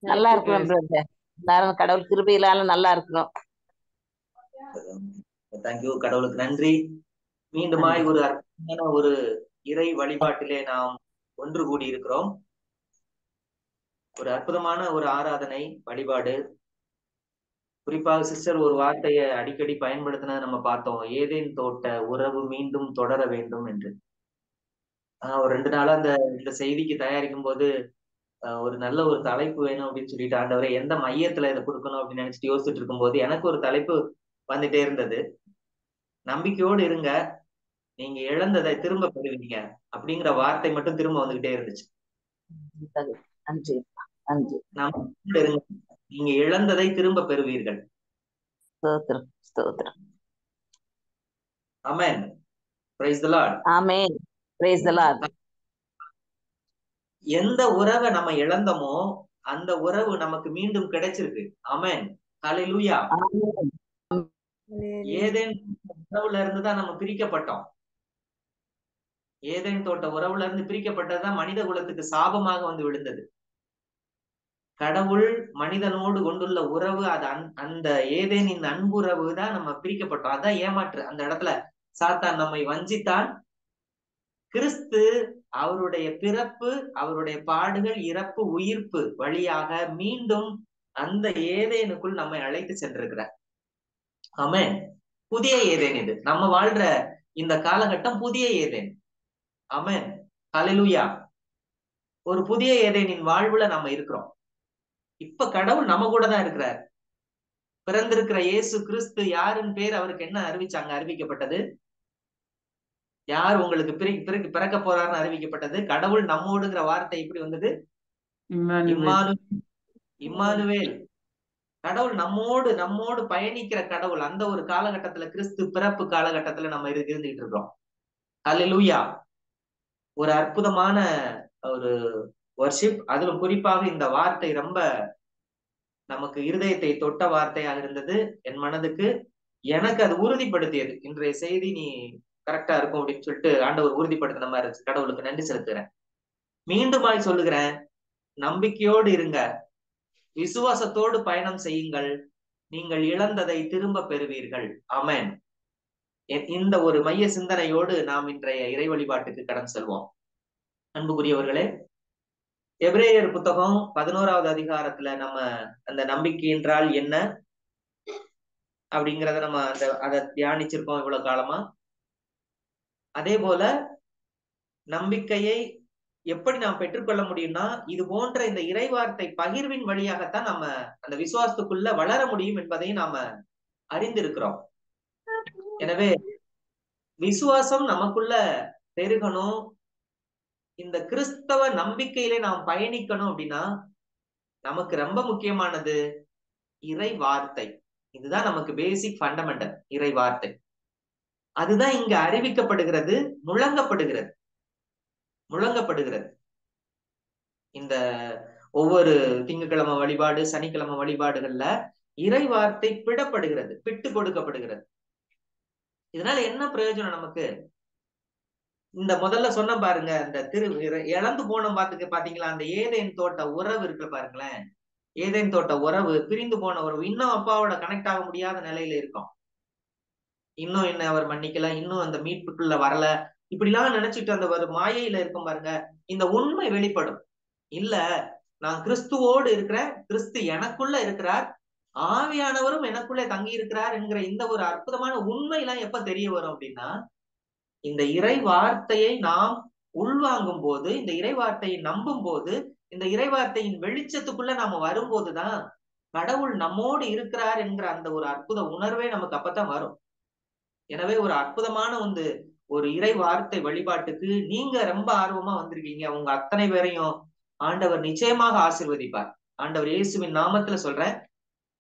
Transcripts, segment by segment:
நல்லா தேங்க்யூ இருக்கணும் brother. Brother. எல்லாரும் கடவுள் கிருபையிலால நல்லா இருக்கணும். தேங்க்யூ. கடவுளுக்கு நன்றி. மீண்டுமாய் நன்றி. ஒரு அற்புதமான ஒரு இறை வழிபாட்டிலே நாம் ஒன்று கூடி இருக்கிறோம். ஒரு அற்புதமான ஒரு ஆராதனை வழிபாடு. குறிப்பாக சிஸ்டர் ஒரு வார்த்தையை அடிக்கடி பயன்படுத்தினதை நம்ம பார்த்தோம். ஏதேன் தோட்ட உறவு மீண்டும் தொடர வேண்டும் என்று. ஒரு 2 நாளா இந்த செய்திக்கு தயாரிக்கும் போது ஒரு நல்ல ஒரு தலைப்பு வேணும் அப்படின்னு சொல்லிட்டு ஆண்டவரே எந்த மையத்துல இதை கொடுக்கணும் அப்படின்னு நினைச்சிட்டு யோசிச்சுட்டு இருக்கும்போது எனக்கு ஒரு தலைப்பு வந்துட்டே இருந்தது. நம்பிக்கையோடு இருங்க, நீங்க இழந்ததை திரும்ப பெறுவீங்க அப்படிங்கிற வார்த்தை மட்டும் திரும்ப வந்துகிட்டே இருந்துச்சு. நன்றி. நன்றி. நம்பிக்கையோடு இருங்க, நீங்க இழந்ததை திரும்ப பெறுவீர்கள். ஸ்தோத்திரம். ஸ்தோத்திரம். Amen. Praise the Lord. Amen. Praise the Lord. எந்த உறவை நம்ம இழந்தோமோ அந்த உறவு நமக்கு மீண்டும் கிடைச்சிருக்கு. ஆமென். ஹல்லேலூயா. ஆமென். ஏதேன் உறவுல இருந்து தான் நம்ம பிரிக்கப்பட்டோம். ஏதேன் தோட்ட உறவுல இருந்து பிரிக்கப்பட்டதுதான் மனித குலத்துக்கு சாபமாக வந்து விழுந்தது. கடவுள் மனிதனோடு கொண்டுள்ள உறவு அது அந்த ஏதேனின் அன்புறவு தான் நம்ம பிரிக்கப்பட்டோம். அதான் ஏமாற்று. அந்த இடத்துல சாத்தான் நம்மை வஞ்சித்தான். கிறிஸ்து அவருடைய பிறப்பு, அவருடைய பாடுகள், இறப்பு, உயிர்ப்பு வழியாக மீண்டும் அந்த ஏதேனுக்குள் நம்மை அழைத்து சென்றிருக்கிறார். ஆமென். புதிய ஏதேன் இது. நம்ம வாழ்ற இந்த காலகட்டம் புதிய ஏதேன். ஆமென். ஹல்லேலூயா. ஒரு புதிய ஏதேனின் வாழ்வுல நம்ம இருக்கிறோம். இப்ப கடவுள் நம்ம கூட தான் இருக்கிறார். பிறந்திருக்கிற இயேசு கிறிஸ்து யாருன்னு பேர் அவருக்கு என்ன அறிவிக்கப்பட்டது? யார் உங்களுக்கு பிறக்க போறாருன்னு அறிவிக்கப்பட்டது? கடவுள் நம்மோடுங்கிற வார்த்தை எப்படி வந்தது? இம்மானுவேல். இம்மானுவேல். கடவுள் நம்மோடு பயணிக்கிற கடவுள். அந்த ஒரு காலகட்டத்துல கிறிஸ்து பிறப்பு காலகட்டத்துல நம்ம இருந்துகிட்டு இருக்கோம். ஹல்லேலூயா. ஒரு அற்புதமான ஒரு வர்ஷிப். அதிலும் குறிப்பாக இந்த வார்த்தை ரொம்ப நமக்கு இருதயத்தை தொட்ட வார்த்தையாக இருந்தது. என் மனதுக்கு எனக்கு அது உறுதிப்படுத்தியது. இன்றைய செய்தி நீ கரெக்டா இருக்கும் அப்படின்னு சொல்லிட்டு ஆண்டவர் உறுதிப்படுத்தின மாதிரி இருந்துச்சு. கடவுளுக்கு நன்றி செலுத்துகிறேன். மீண்டுமாய் சொல்லுகிறேன், நம்பிக்கையோடு இருங்க, விசுவாசத்தோடு பயணம் செய்யுங்கள், நீங்கள் இழந்ததை திரும்ப பெறுவீர்கள். ஆமென். இந்த ஒரு மைய சிந்தனையோடு நாம் இன்றைய இறை வழிபாட்டுக்கு கடன் செல்வோம். அன்புக்குரியவர்களே, எபிரேயர் புத்தகம் 11வது அதிகாரத்துல நம்ம அந்த நம்பிக்கை என்றால் என்ன அப்படிங்கிறத நம்ம அதை தியானிச்சிருக்கோம் இவ்வளவு காலமா. அதே போல நம்பிக்கையை எப்படி நாம் பெற்றுக்கொள்ள முடியும்னா, இது போன்ற இந்த இறைவார்த்தை பகிர்வின் வழியாகத்தான் நம்ம அந்த விசுவாசத்துக்குள்ள வளர முடியும் என்பதையும் நாம அறிந்திருக்கிறோம். எனவே விசுவாசம் நமக்குள்ள பெருகணும், இந்த கிறிஸ்தவ நம்பிக்கையிலே நாம் பயணிக்கணும் அப்படின்னா நமக்கு ரொம்ப முக்கியமானது இறை வார்த்தை. இதுதான் நமக்கு பேசிக் ஃபண்டமெண்டல். இறை வார்த்தை அதுதான் இங்க அறிவிக்கப்படுகிறது, முழங்கப்படுகிறது. இந்த ஒவ்வொரு திங்கட்கிழமை வழிபாடு, சனிக்கிழமை வழிபாடுகள்ல இறை வார்த்தை பிடப்படுகிறது, பிட்டு கொடுக்கப்படுகிறது. இதனால என்ன பிரயோஜனம் நமக்கு? இந்த முதல்ல சொன்ன பாருங்க, இந்த இழந்து போன பாத்தீங்களா, அந்த ஏதேன் தோட்ட உறவு இருக்கு பாருங்களேன். ஏதேன் தோட்ட உறவு, பிரிந்து போன உறவு, இன்னும் அப்பாவோட கனெக்ட் ஆக முடியாத நிலையில இருக்கும். இன்னும் என்ன அவர் மன்னிக்கல, இன்னும் அந்த மீட்புக்குள்ள வரல, இப்படிலாம் நினைச்சிட்டு அந்த ஒரு மாயையில இருக்கும் பாருங்க. இந்த உண்மை வெளிப்படும். இல்ல, நான் கிறிஸ்துவோடு இருக்கிறேன், கிறிஸ்து எனக்குள்ள இருக்கிறார், ஆவியானவரும் எனக்குள்ளே தங்கி இருக்கிறார் என்கிற இந்த ஒரு அற்புதமான உண்மை எல்லாம் எப்ப தெரிய வரும் அப்படின்னா, இந்த இறை வார்த்தையை நாம் உள்வாங்கும் போது, இந்த இறை வார்த்தையை நம்பும் போது, இந்த இறை வார்த்தையின் வெளிச்சத்துக்குள்ள நாம வரும்போதுதான் கடவுள் நம்மோடு இருக்கிறார் என்கிற அந்த ஒரு அற்புத உணர்வே நமக்கு அப்பதான் வரும். எனவே ஒரு அற்புதமான ஒரு இறை வார்த்தை வழிபாட்டுக்கு நீங்க ரொம்ப ஆர்வமா வந்திருக்கீங்க. உங்க அத்தனை பேரையும் ஆண்டவர் நிச்சயமாக ஆசீர்வதிப்பார். ஆண்டவர் இயேசுவின் நாமத்துல சொல்றேன்,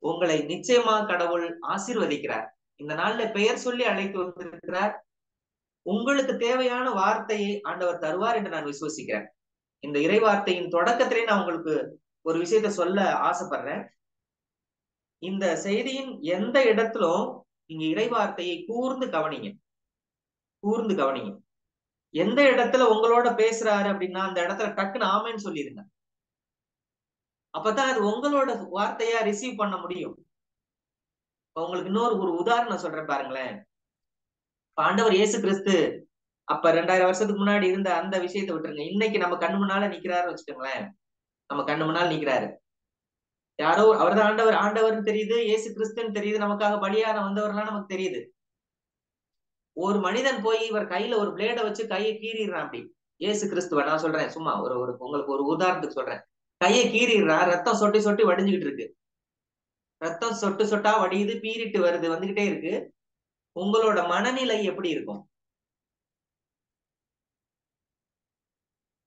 உங்களை நிச்சயமாக கடவுள் ஆசீர்வதிக்கிறார். இந்த நாள்ல பெயர் சொல்லி அழைத்து வந்திருக்கிறார். உங்களுக்கு தேவையான வார்த்தையை ஆண்டவர் தருவார் என்று நான் விசுவசிக்கிறேன். இந்த இறை வார்த்தையின் தொடக்கத்திலே நான் உங்களுக்கு ஒரு விஷயத்த சொல்ல ஆசைப்படுறேன். இந்த செய்தியின் எந்த இடத்திலும் நீங்க இறை வார்த்தையை கூர்ந்து கவனிங்க. எந்த இடத்துல உங்களோட பேசுறாரு அப்படின்னா அந்த இடத்துல டக்குன்னு ஆமேன்னு சொல்லிருங்க. அப்பதான் அது உங்களோட வார்த்தையா ரிசீவ் பண்ண முடியும். உங்களுக்கு இன்னொரு உதாரணம் சொல்றேன் பாருங்களேன். ஆண்டவர் இயேசு கிறிஸ்து அப்ப 2000 வருஷத்துக்கு முன்னாடி இருந்த அந்த விஷயத்தை விட்டுருங்க. இன்னைக்கு நம்ம கண்ணு முன்னால நிக்கிறாரு வச்சுக்கோங்களேன். நம்ம கண்ணு முன்னால நிக்கிறாரு. யாரோ அவர்தான் ஆண்டவர், ஆண்டவர்னு தெரியுது, இயேசு கிறிஸ்துன்னு தெரியுது, நமக்காக பலியான வந்தவர்லாம் நமக்கு தெரியுது. ஒரு மனிதன் போய் இவர் கையில ஒரு பிளேட வச்சு கையை கீறிடுறான். அப்படி இயேசு கிறிஸ்துவ நான் சொல்றேன், சும்மா உங்களுக்கு ஒரு உதாரணத்துக்கு சொல்றேன். கையை கீறிடுறான், ரத்தம் சொட்டி சொட்டி வடிஞ்சுக்கிட்டு இருக்கு. ரத்தம் சொட்டு சொட்டா வடியுது, பீறிட்டு வருது, வந்துகிட்டே இருக்கு. உங்களோட மனநிலை எப்படி இருக்கும்?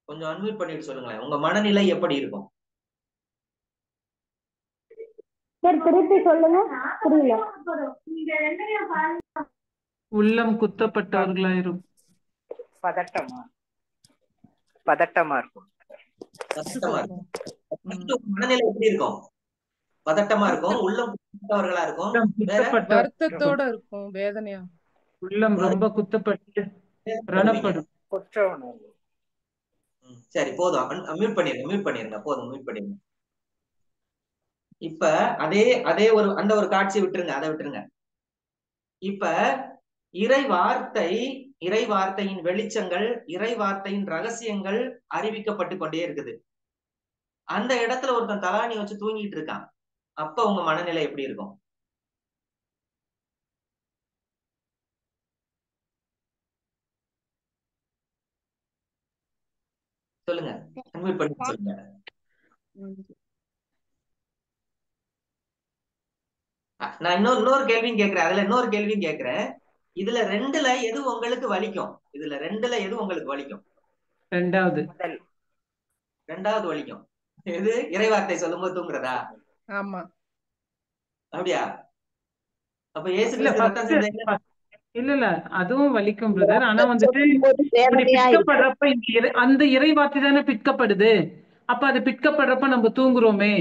கொஞ்சம் அன்மியூட் பண்ணிட்டு சொல்லுங்களேன். உங்க மனநிலை எப்படி இருக்கும்? திருப்பி சொல்லுங்க, புரியல. உள்ளம் குத்தப்பட்டவர்களா இருக்கும். பதட்டமா இருக்கும். மனநிலை எப்படி இருக்கும்? பதட்டமா இருக்கும், உள்ளம் குத்தப்பட்டவர்களா இருக்கும், வருத்தத்தோட இருக்கும், வேதனையா. உள்ளம் ரொம்ப குத்தப்பட்டு ரணப்படும். சரி, போதும். மியூட் பண்ணிருங்க, போதும், மியூட் பண்ணிருங்க. இப்ப அதே அந்த ஒரு காட்சி விட்டுருங்க, அதை விட்டுருங்க. இப்ப இறை வார்த்தையின் வெளிச்சங்கள், இறை வார்த்தையின் ரகசியங்கள் அறிவிக்கப்பட்டு கொண்டே இருக்குது. அந்த இடத்துல ஒருத்தன் தலாணி வச்சு தூங்கிட்டு இருக்கான். அப்ப உங்க மனநிலை எப்படி இருக்கும்? சொல்லுங்க, அன்மியூட் பண்ணி சொல்லுங்க. நான் இன்னொரு கேள்வியும் கேட்கிறேன். அதுல இன்னொரு கேள்வியும் கேட்கிறேன். இதுல ரெண்டுல எது உங்களுக்கு வலிக்கும்? ரெண்டாவது வலிக்கும். எது? இறைவார்த்தை சொல்லும்போது தூங்குறதா? ஆமா. அப்படியா? அப்ப இயேசு கிறிஸ்து ரத்தம் சிந்தனை இல்ல அதுவும் வலிக்கும் பிரதர். ஆனா வந்துட்டு பிற்கப்படுறப்ப அந்த இறைவார்த்தை தானே பிற்கப்படுது. அப்ப அது பிற்கப்படுறப்ப நம்ம தூங்குறோமே,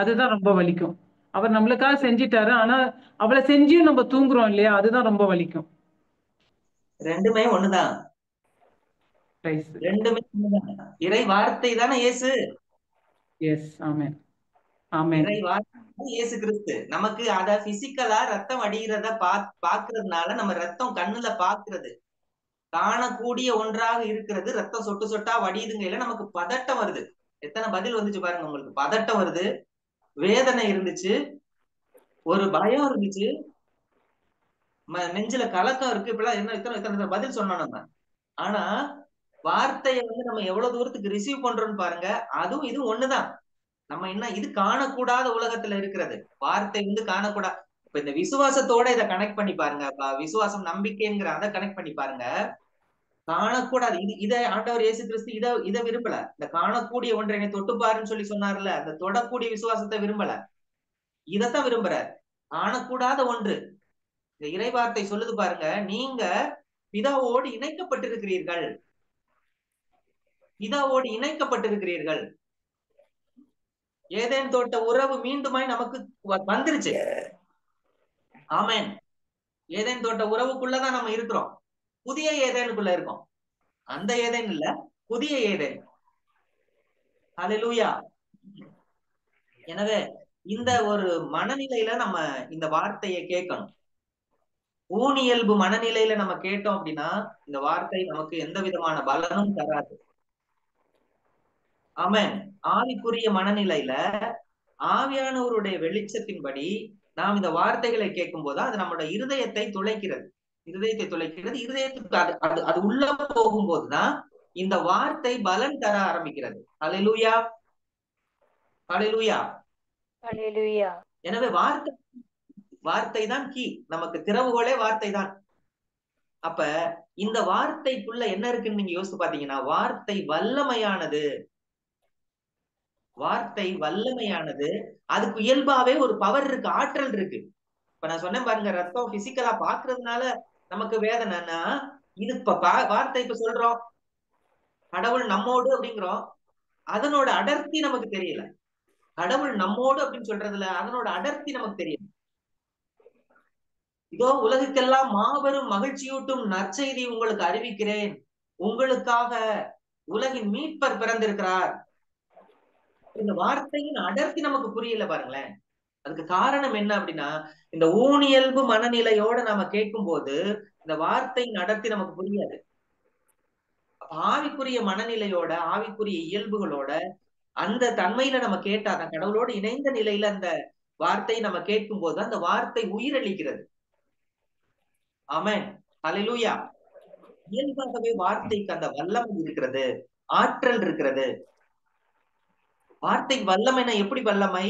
அதுதான் ரொம்ப வலிக்கும். அவர் நம்மளுக்காக செஞ்சிட்டாரு, ஆனா அவளை செஞ்சியும் நம்ம தூங்குறோம் இல்லையா, அதுதான் ரொம்ப வலிக்கும். ரெண்டுமே ஒண்ணுதான். இறை வார்த்தை தானே இயேசு. எஸ், ஆமென், ஆமென். இறை வார்த்தை இயேசு கிறிஸ்து. நமக்கு அத பிசிக்கலா ரத்தம் வடிகிறத பாக்குறதுனால, நம்ம ரத்தம் கண்ணுல பாக்குறது காணக்கூடிய ஒன்றாக இருக்கிறது. ரத்தம் சொட்டு சொட்டா வடியுதுங்க, நமக்கு பதட்டம் வருது. எத்தனை பதில் வந்துச்சு பாருங்க உங்களுக்கு. பதட்டம் வருது, வேதனை இருந்துச்சு, ஒரு பயம் இருந்துச்சு, நெஞ்சில கலக்கம் இருக்கு. இப்பெல்லாம் என்ன இத்தனை பதில் சொன்னோம் நம்ம. ஆனா வார்த்தையை நம்ம எவ்வளவு தூரத்துக்கு ரிசீவ் பண்றோம்னு பாருங்க. அதுவும் இது ஒண்ணுதான். நம்ம என்ன, இது காணக்கூடாத உலகத்துல இருக்கிறது. வார்த்தை காணக்கூடாது. இப்ப இந்த விசுவாசத்தோட இதை கனெக்ட் பண்ணி பாருங்க. விசுவாசம், நம்பிக்கைங்கிற அதை கனெக்ட் பண்ணி பாருங்க. காணக்கூடாது, இதை ஆண்டவர் இயேசு கிறிஸ்து இதை விரும்பல. இந்த காணக்கூடிய ஒன்றை என்னை தொட்டுப்பாருன்னு சொல்லி சொன்னார்ல, அந்த தொடக்கூடிய விசுவாசத்தை விரும்பல, இதைத்தான் விரும்புறார். காணக்கூடாத ஒன்று. இந்த இறைவார்த்தை சொல்லுது பாருங்க, நீங்க பிதாவோடு இணைக்கப்பட்டிருக்கிறீர்கள். ஏதேன் தோட்ட உறவு மீண்டுமாய் நமக்கு வந்துருச்சு. ஆமென். ஏதேன் தோட்ட உறவுக்குள்ளதான் நம்ம இருக்கிறோம். புதிய ஏதேனுக்குள்ள இருக்கோம். அந்த ஏதேன் இல்ல, புதிய ஏதேன். ஹல்லேலூயா. எனவே இந்த ஒரு மனநிலையில நம்ம இந்த வார்த்தையை கேட்கணும். ஊனியல்பு மனநிலையில நம்ம கேட்டோம் அப்படின்னா இந்த வார்த்தை நமக்கு எந்த விதமான பலனும் தராது. ஆமென். ஆவிக்குரிய மனநிலையில ஆவியானவருடைய வெளிச்சத்தின்படி நாம் இந்த வார்த்தைகளை கேட்கும் போது அது நம்முடைய இருதயத்தை துளைக்கிறது. இருதயத்துக்கு அது உள்ள போகும்போதுதான் இந்த வார்த்தை பலன் தர ஆரம்பிக்கிறது. ஹல்லேலூயா, ஹல்லேலூயா, ஹல்லேலூயா. எனவே வார்த்தை தான் கீ. நமக்கு திறவுகோலே வார்த்தை தான். அப்ப இந்த வார்த்தைக்குள்ள என்ன இருக்குன்னு நீங்க யோசிச்சு பாத்தீங்கன்னா, வார்த்தை வல்லமையானது. அதுக்கு இயல்பாவே ஒரு பவர் இருக்கு, ஆற்றல் இருக்கு. இப்ப நான் சொன்னேன் பாருங்க, ரத்தம் பிசிக்கலா பாக்குறதுனால நமக்கு வேதனைன்னா, இது வார்த்தை இப்ப சொல்றோம் கடவுள் நம்மோடு அப்படிங்கிறோம், அதனோட அடர்த்தி நமக்கு தெரியல. கடவுள் நம்மோடு அப்படின்னு சொல்றதுல அதனோட அடர்த்தி நமக்கு தெரியல. இதோ உலகுக்கெல்லாம் மாபெரும் மகிழ்ச்சியூட்டும் நற்செய்தி உங்களுக்கு அறிவிக்கிறேன், உங்களுக்காக உலகின் மீட்பர் பிறந்திருக்கிறார். இந்த வார்த்தையின் அடர்த்தி நமக்கு புரியல பாருங்களேன். அதுக்கு காரணம் என்ன அப்படின்னா, இந்த ஊனியல்பு மனநிலையோட நாம கேட்கும் போது இந்த வார்த்தையின் அடர்த்தி நமக்கு புரியாது. ஆவிக்குரிய மனநிலையோட, ஆவிக்குரிய இயல்புகளோட அந்த தன்மையில நம்ம கேட்டாதான், கடவுளோடு இணைந்த நிலையில அந்த வார்த்தையை நம்ம கேட்கும் போது அந்த வார்த்தை உயிரளிக்கிறது. ஆமென், ஹல்லேலூயா. இயல்பாகவே வார்த்தைக்கு அந்த வல்லமை இருக்கிறது, ஆற்றல் இருக்கிறது. வார்த்தைக்கு வல்லமை எப்படி வல்லமை?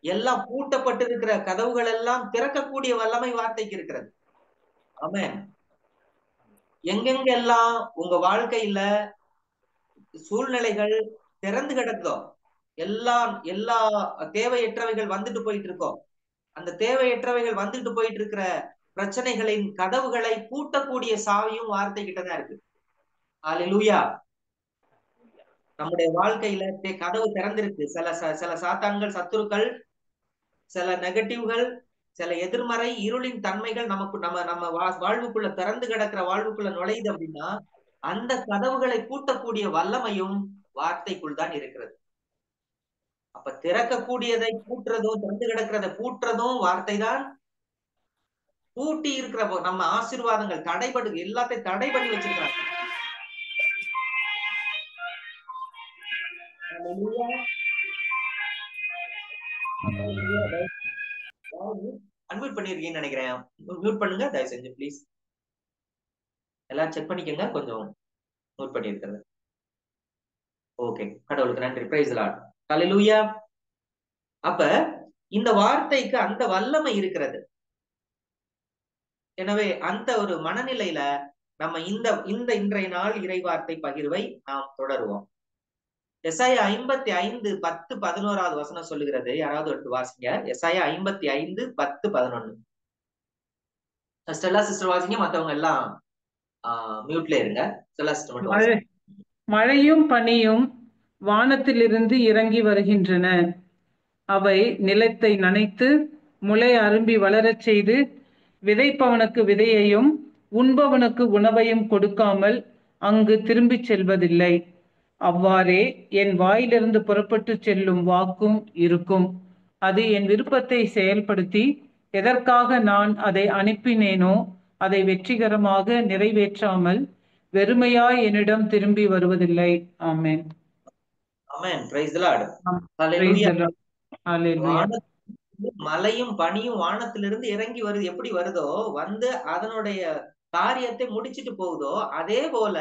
எல்லாம் பூட்டப்பட்டிருக்கிற கதவுகள் எல்லாம் திறக்கக்கூடிய வல்லமை வார்த்தைக்கு இருக்கிறது. ஆமென். எங்கெங்கெல்லாம் உங்க வாழ்க்கையில சூழ்நிலைகள் திறந்து கிடக்குதோ, எல்லா தேவையற்றவைகள் வந்துட்டு போயிட்டு இருக்கோம். அந்த தேவையற்றவைகள் வந்துட்டு போயிட்டு இருக்கிற பிரச்சனைகளின் கதவுகளை பூட்டக்கூடிய சாவியும் வார்த்தை கிட்டதான் இருக்கு. ஹல்லேலூயா. நம்முடைய வாழ்க்கையில கதவு திறந்திருக்கு. சில சாத்தான்கள், சத்துருக்கள், சில நெகட்டிவ்கள், சில எதிர்மறை இருளின் தன்மைகள் நமக்கு நம்ம வாழ்வுக்குள்ள திறந்து கிடக்கிற வாழ்வுக்குள்ள நுழையுது அப்படின்னா அந்த கதவுகளை பூட்டக்கூடிய வல்லமையும் வார்த்தைக்குள் தான் இருக்கிறது. அப்ப திறக்கக்கூடியதை பூட்டுறதும், திறந்து கிடக்கிறதை பூட்டுறதும் வார்த்தை தான். பூட்டி இருக்கிற நம்ம ஆசீர்வாதங்கள் எல்லாத்தையும் தடை பண்ணி வச்சிருக்காங்க. அன்மியூட் பண்ணிருக்கீங்கன்னு நினைக்கிறேன். மியூட் பண்ணுங்க தயவு செஞ்சு ப்ளீஸ். எல்லாம் செக் பண்ணிக்கங்க, கொஞ்சம் மியூட் பண்ணிருக்கிறது. ஓகே, கடவுளுக்கு நன்றி. Praise the Lord. ஹல்லேலூயா. அப்ப இந்த வார்த்தைக்கு அந்த வல்லமை இருக்கிறது. எனவே அந்த ஒரு மனநிலையில நம்ம இன்றைய நாள் இறைவார்த்தை பகிர்வை நாம் தொடருவோம். எசாயா 55:10-11 வசனம் சொல்லுகிறது. யாராவது எடுத்து வாசிங்க. எசாயா 55:10-11. ஸ்டெல்லா சிஸ்டர் வாசிங்க, மத்தவங்க எல்லாம் மியூட்ல இருங்க. ஸ்டெல்லா சிஸ்டர் மட்டும் வாசிங்க. மழையும் பனியும் வானத்திலிருந்து இறங்கி வருகின்றன. அவை நிலத்தை நனைத்து முளை அரும்பி வளரச் செய்து விதைப்பவனுக்கு விதையையும் உண்பவனுக்கு உணவையும் கொடுக்காமல் அங்கு திரும்பிச் செல்வதில்லை. அவ்வாறே என் வாயிலிருந்து புறப்பட்டு செல்லும் வாக்கும் இருக்கும். அது என் விருப்பத்தை செயல்படுத்தி எதற்காக நான் அதை அனுப்பினேனோ அதை வெற்றிகரமாக நிறைவேற்றாமல் வெறுமையாய் என்னிடம் திரும்பி வருவதில்லை. Amen. Amen. Praise the Lord. Hallelujah. மழையும் பனியும் வானத்திலிருந்து இறங்கி வருது. எப்படி வருதோ வந்து அதனுடைய காரியத்தை முடிச்சிட்டு போகுதோ அதே போல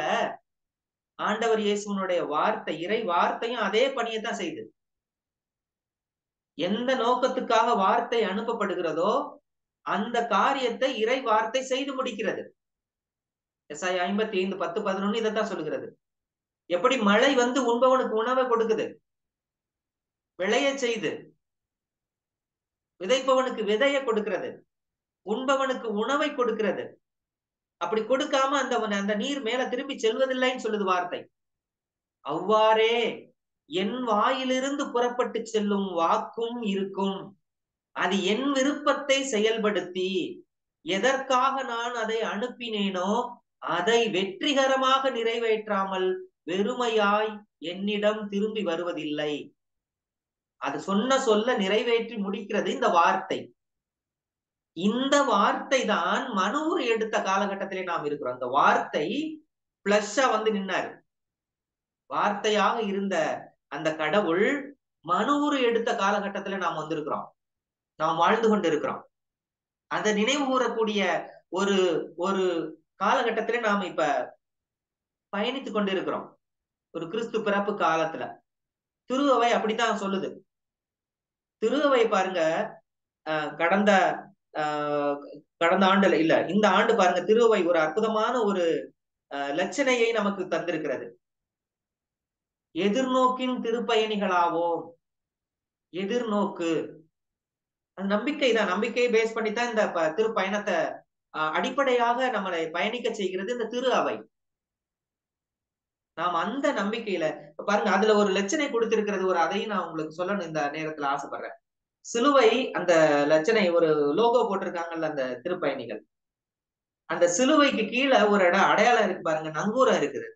ஆண்டவர் இயேசுனுடைய வார்த்தை, இறை வார்த்தையும் அதே பணியை தான் செய்யுது. எந்த நோக்கத்துக்காக வார்த்தை அனுப்பப்படுகிறதோ அந்த காரியத்தை இறை வார்த்தை செய்து முடிக்கிறது. எசாயா 55:10-11 இதைத்தான் சொல்லுகிறது. எப்படி மழை வந்து உண்பவனுக்கு உணவை கொடுக்குது, விளைய செய்து, விதைப்பவனுக்கு விதைய கொடுக்கிறது, உண்பவனுக்கு உணவை கொடுக்கிறது. அப்படி கொடுக்காம அந்த நீர் மேல திரும்பி செல்வதில்லைன்னு சொல்லுது வார்த்தை. அவ்வாறே என் வாயிலிருந்து புறப்பட்டு செல்லும் வாக்கும் இருக்கும். அது என் விருப்பத்தை செயல்படுத்தி எதற்காக நான் அதை அனுப்பினேனோ அதை வெற்றிகரமாக நிறைவேற்றாமல் வெறுமையாய் என்னிடம் திரும்பி வருவதில்லை. அது சொல்ல நிறைவேற்றி முடிக்கிறது இந்த வார்த்தை. இந்த வார்த்தை தான் மனூர் எடுத்த காலகட்டத்திலே நாம் இருக்கிறோம். அந்த வார்த்தை பிளஷ்ஷா வந்து நின்னாரு. வார்த்தையாக இருந்த அந்த கடவுள் மனூர் எடுத்த காலகட்டத்துல நாம் வந்திருக்கிறோம், நாம் வாழ்ந்து கொண்டு இருக்கிறோம். அதை நினைவு கூறக்கூடிய ஒரு ஒரு காலகட்டத்திலே நாம் இப்ப பயணித்து கொண்டு இருக்கிறோம். ஒரு கிறிஸ்து பிறப்பு காலத்துல திருவை அப்படித்தான் சொல்லுது. திருவை பாருங்க, கடந்த ஆண்டுல இல்ல, இந்த ஆண்டு பாருங்க, திருவை ஒரு அற்புதமான ஒரு லட்சணையை நமக்கு தந்திருக்கிறது. எதிர்நோக்கின் திருப்பயணிகளாவோம். எதிர்நோக்கு, அந்த நம்பிக்கை தான். நம்பிக்கையை பேஸ் பண்ணித்தான் இந்த திருப்பயணத்தை அடிப்படையாக நம்மளை பயணிக்க செய்கிறது இந்த திரு அவை. நாம் அந்த நம்பிக்கையில பாருங்க, அதுல ஒரு லட்சணை கொடுத்திருக்கிறது. அதையும் நான் உங்களுக்கு சொல்லணும் இந்த நேரத்துல ஆசைப்படுறேன். சிலுவை, அந்த லட்சணை ஒரு லோகோ போட்டிருக்காங்கல்ல அந்த திருப்பயணிகள், அந்த சிலுவைக்கு கீழே ஒரு அடையாளம் இருக்கு பாருங்க, நங்கூரம் இருக்குது.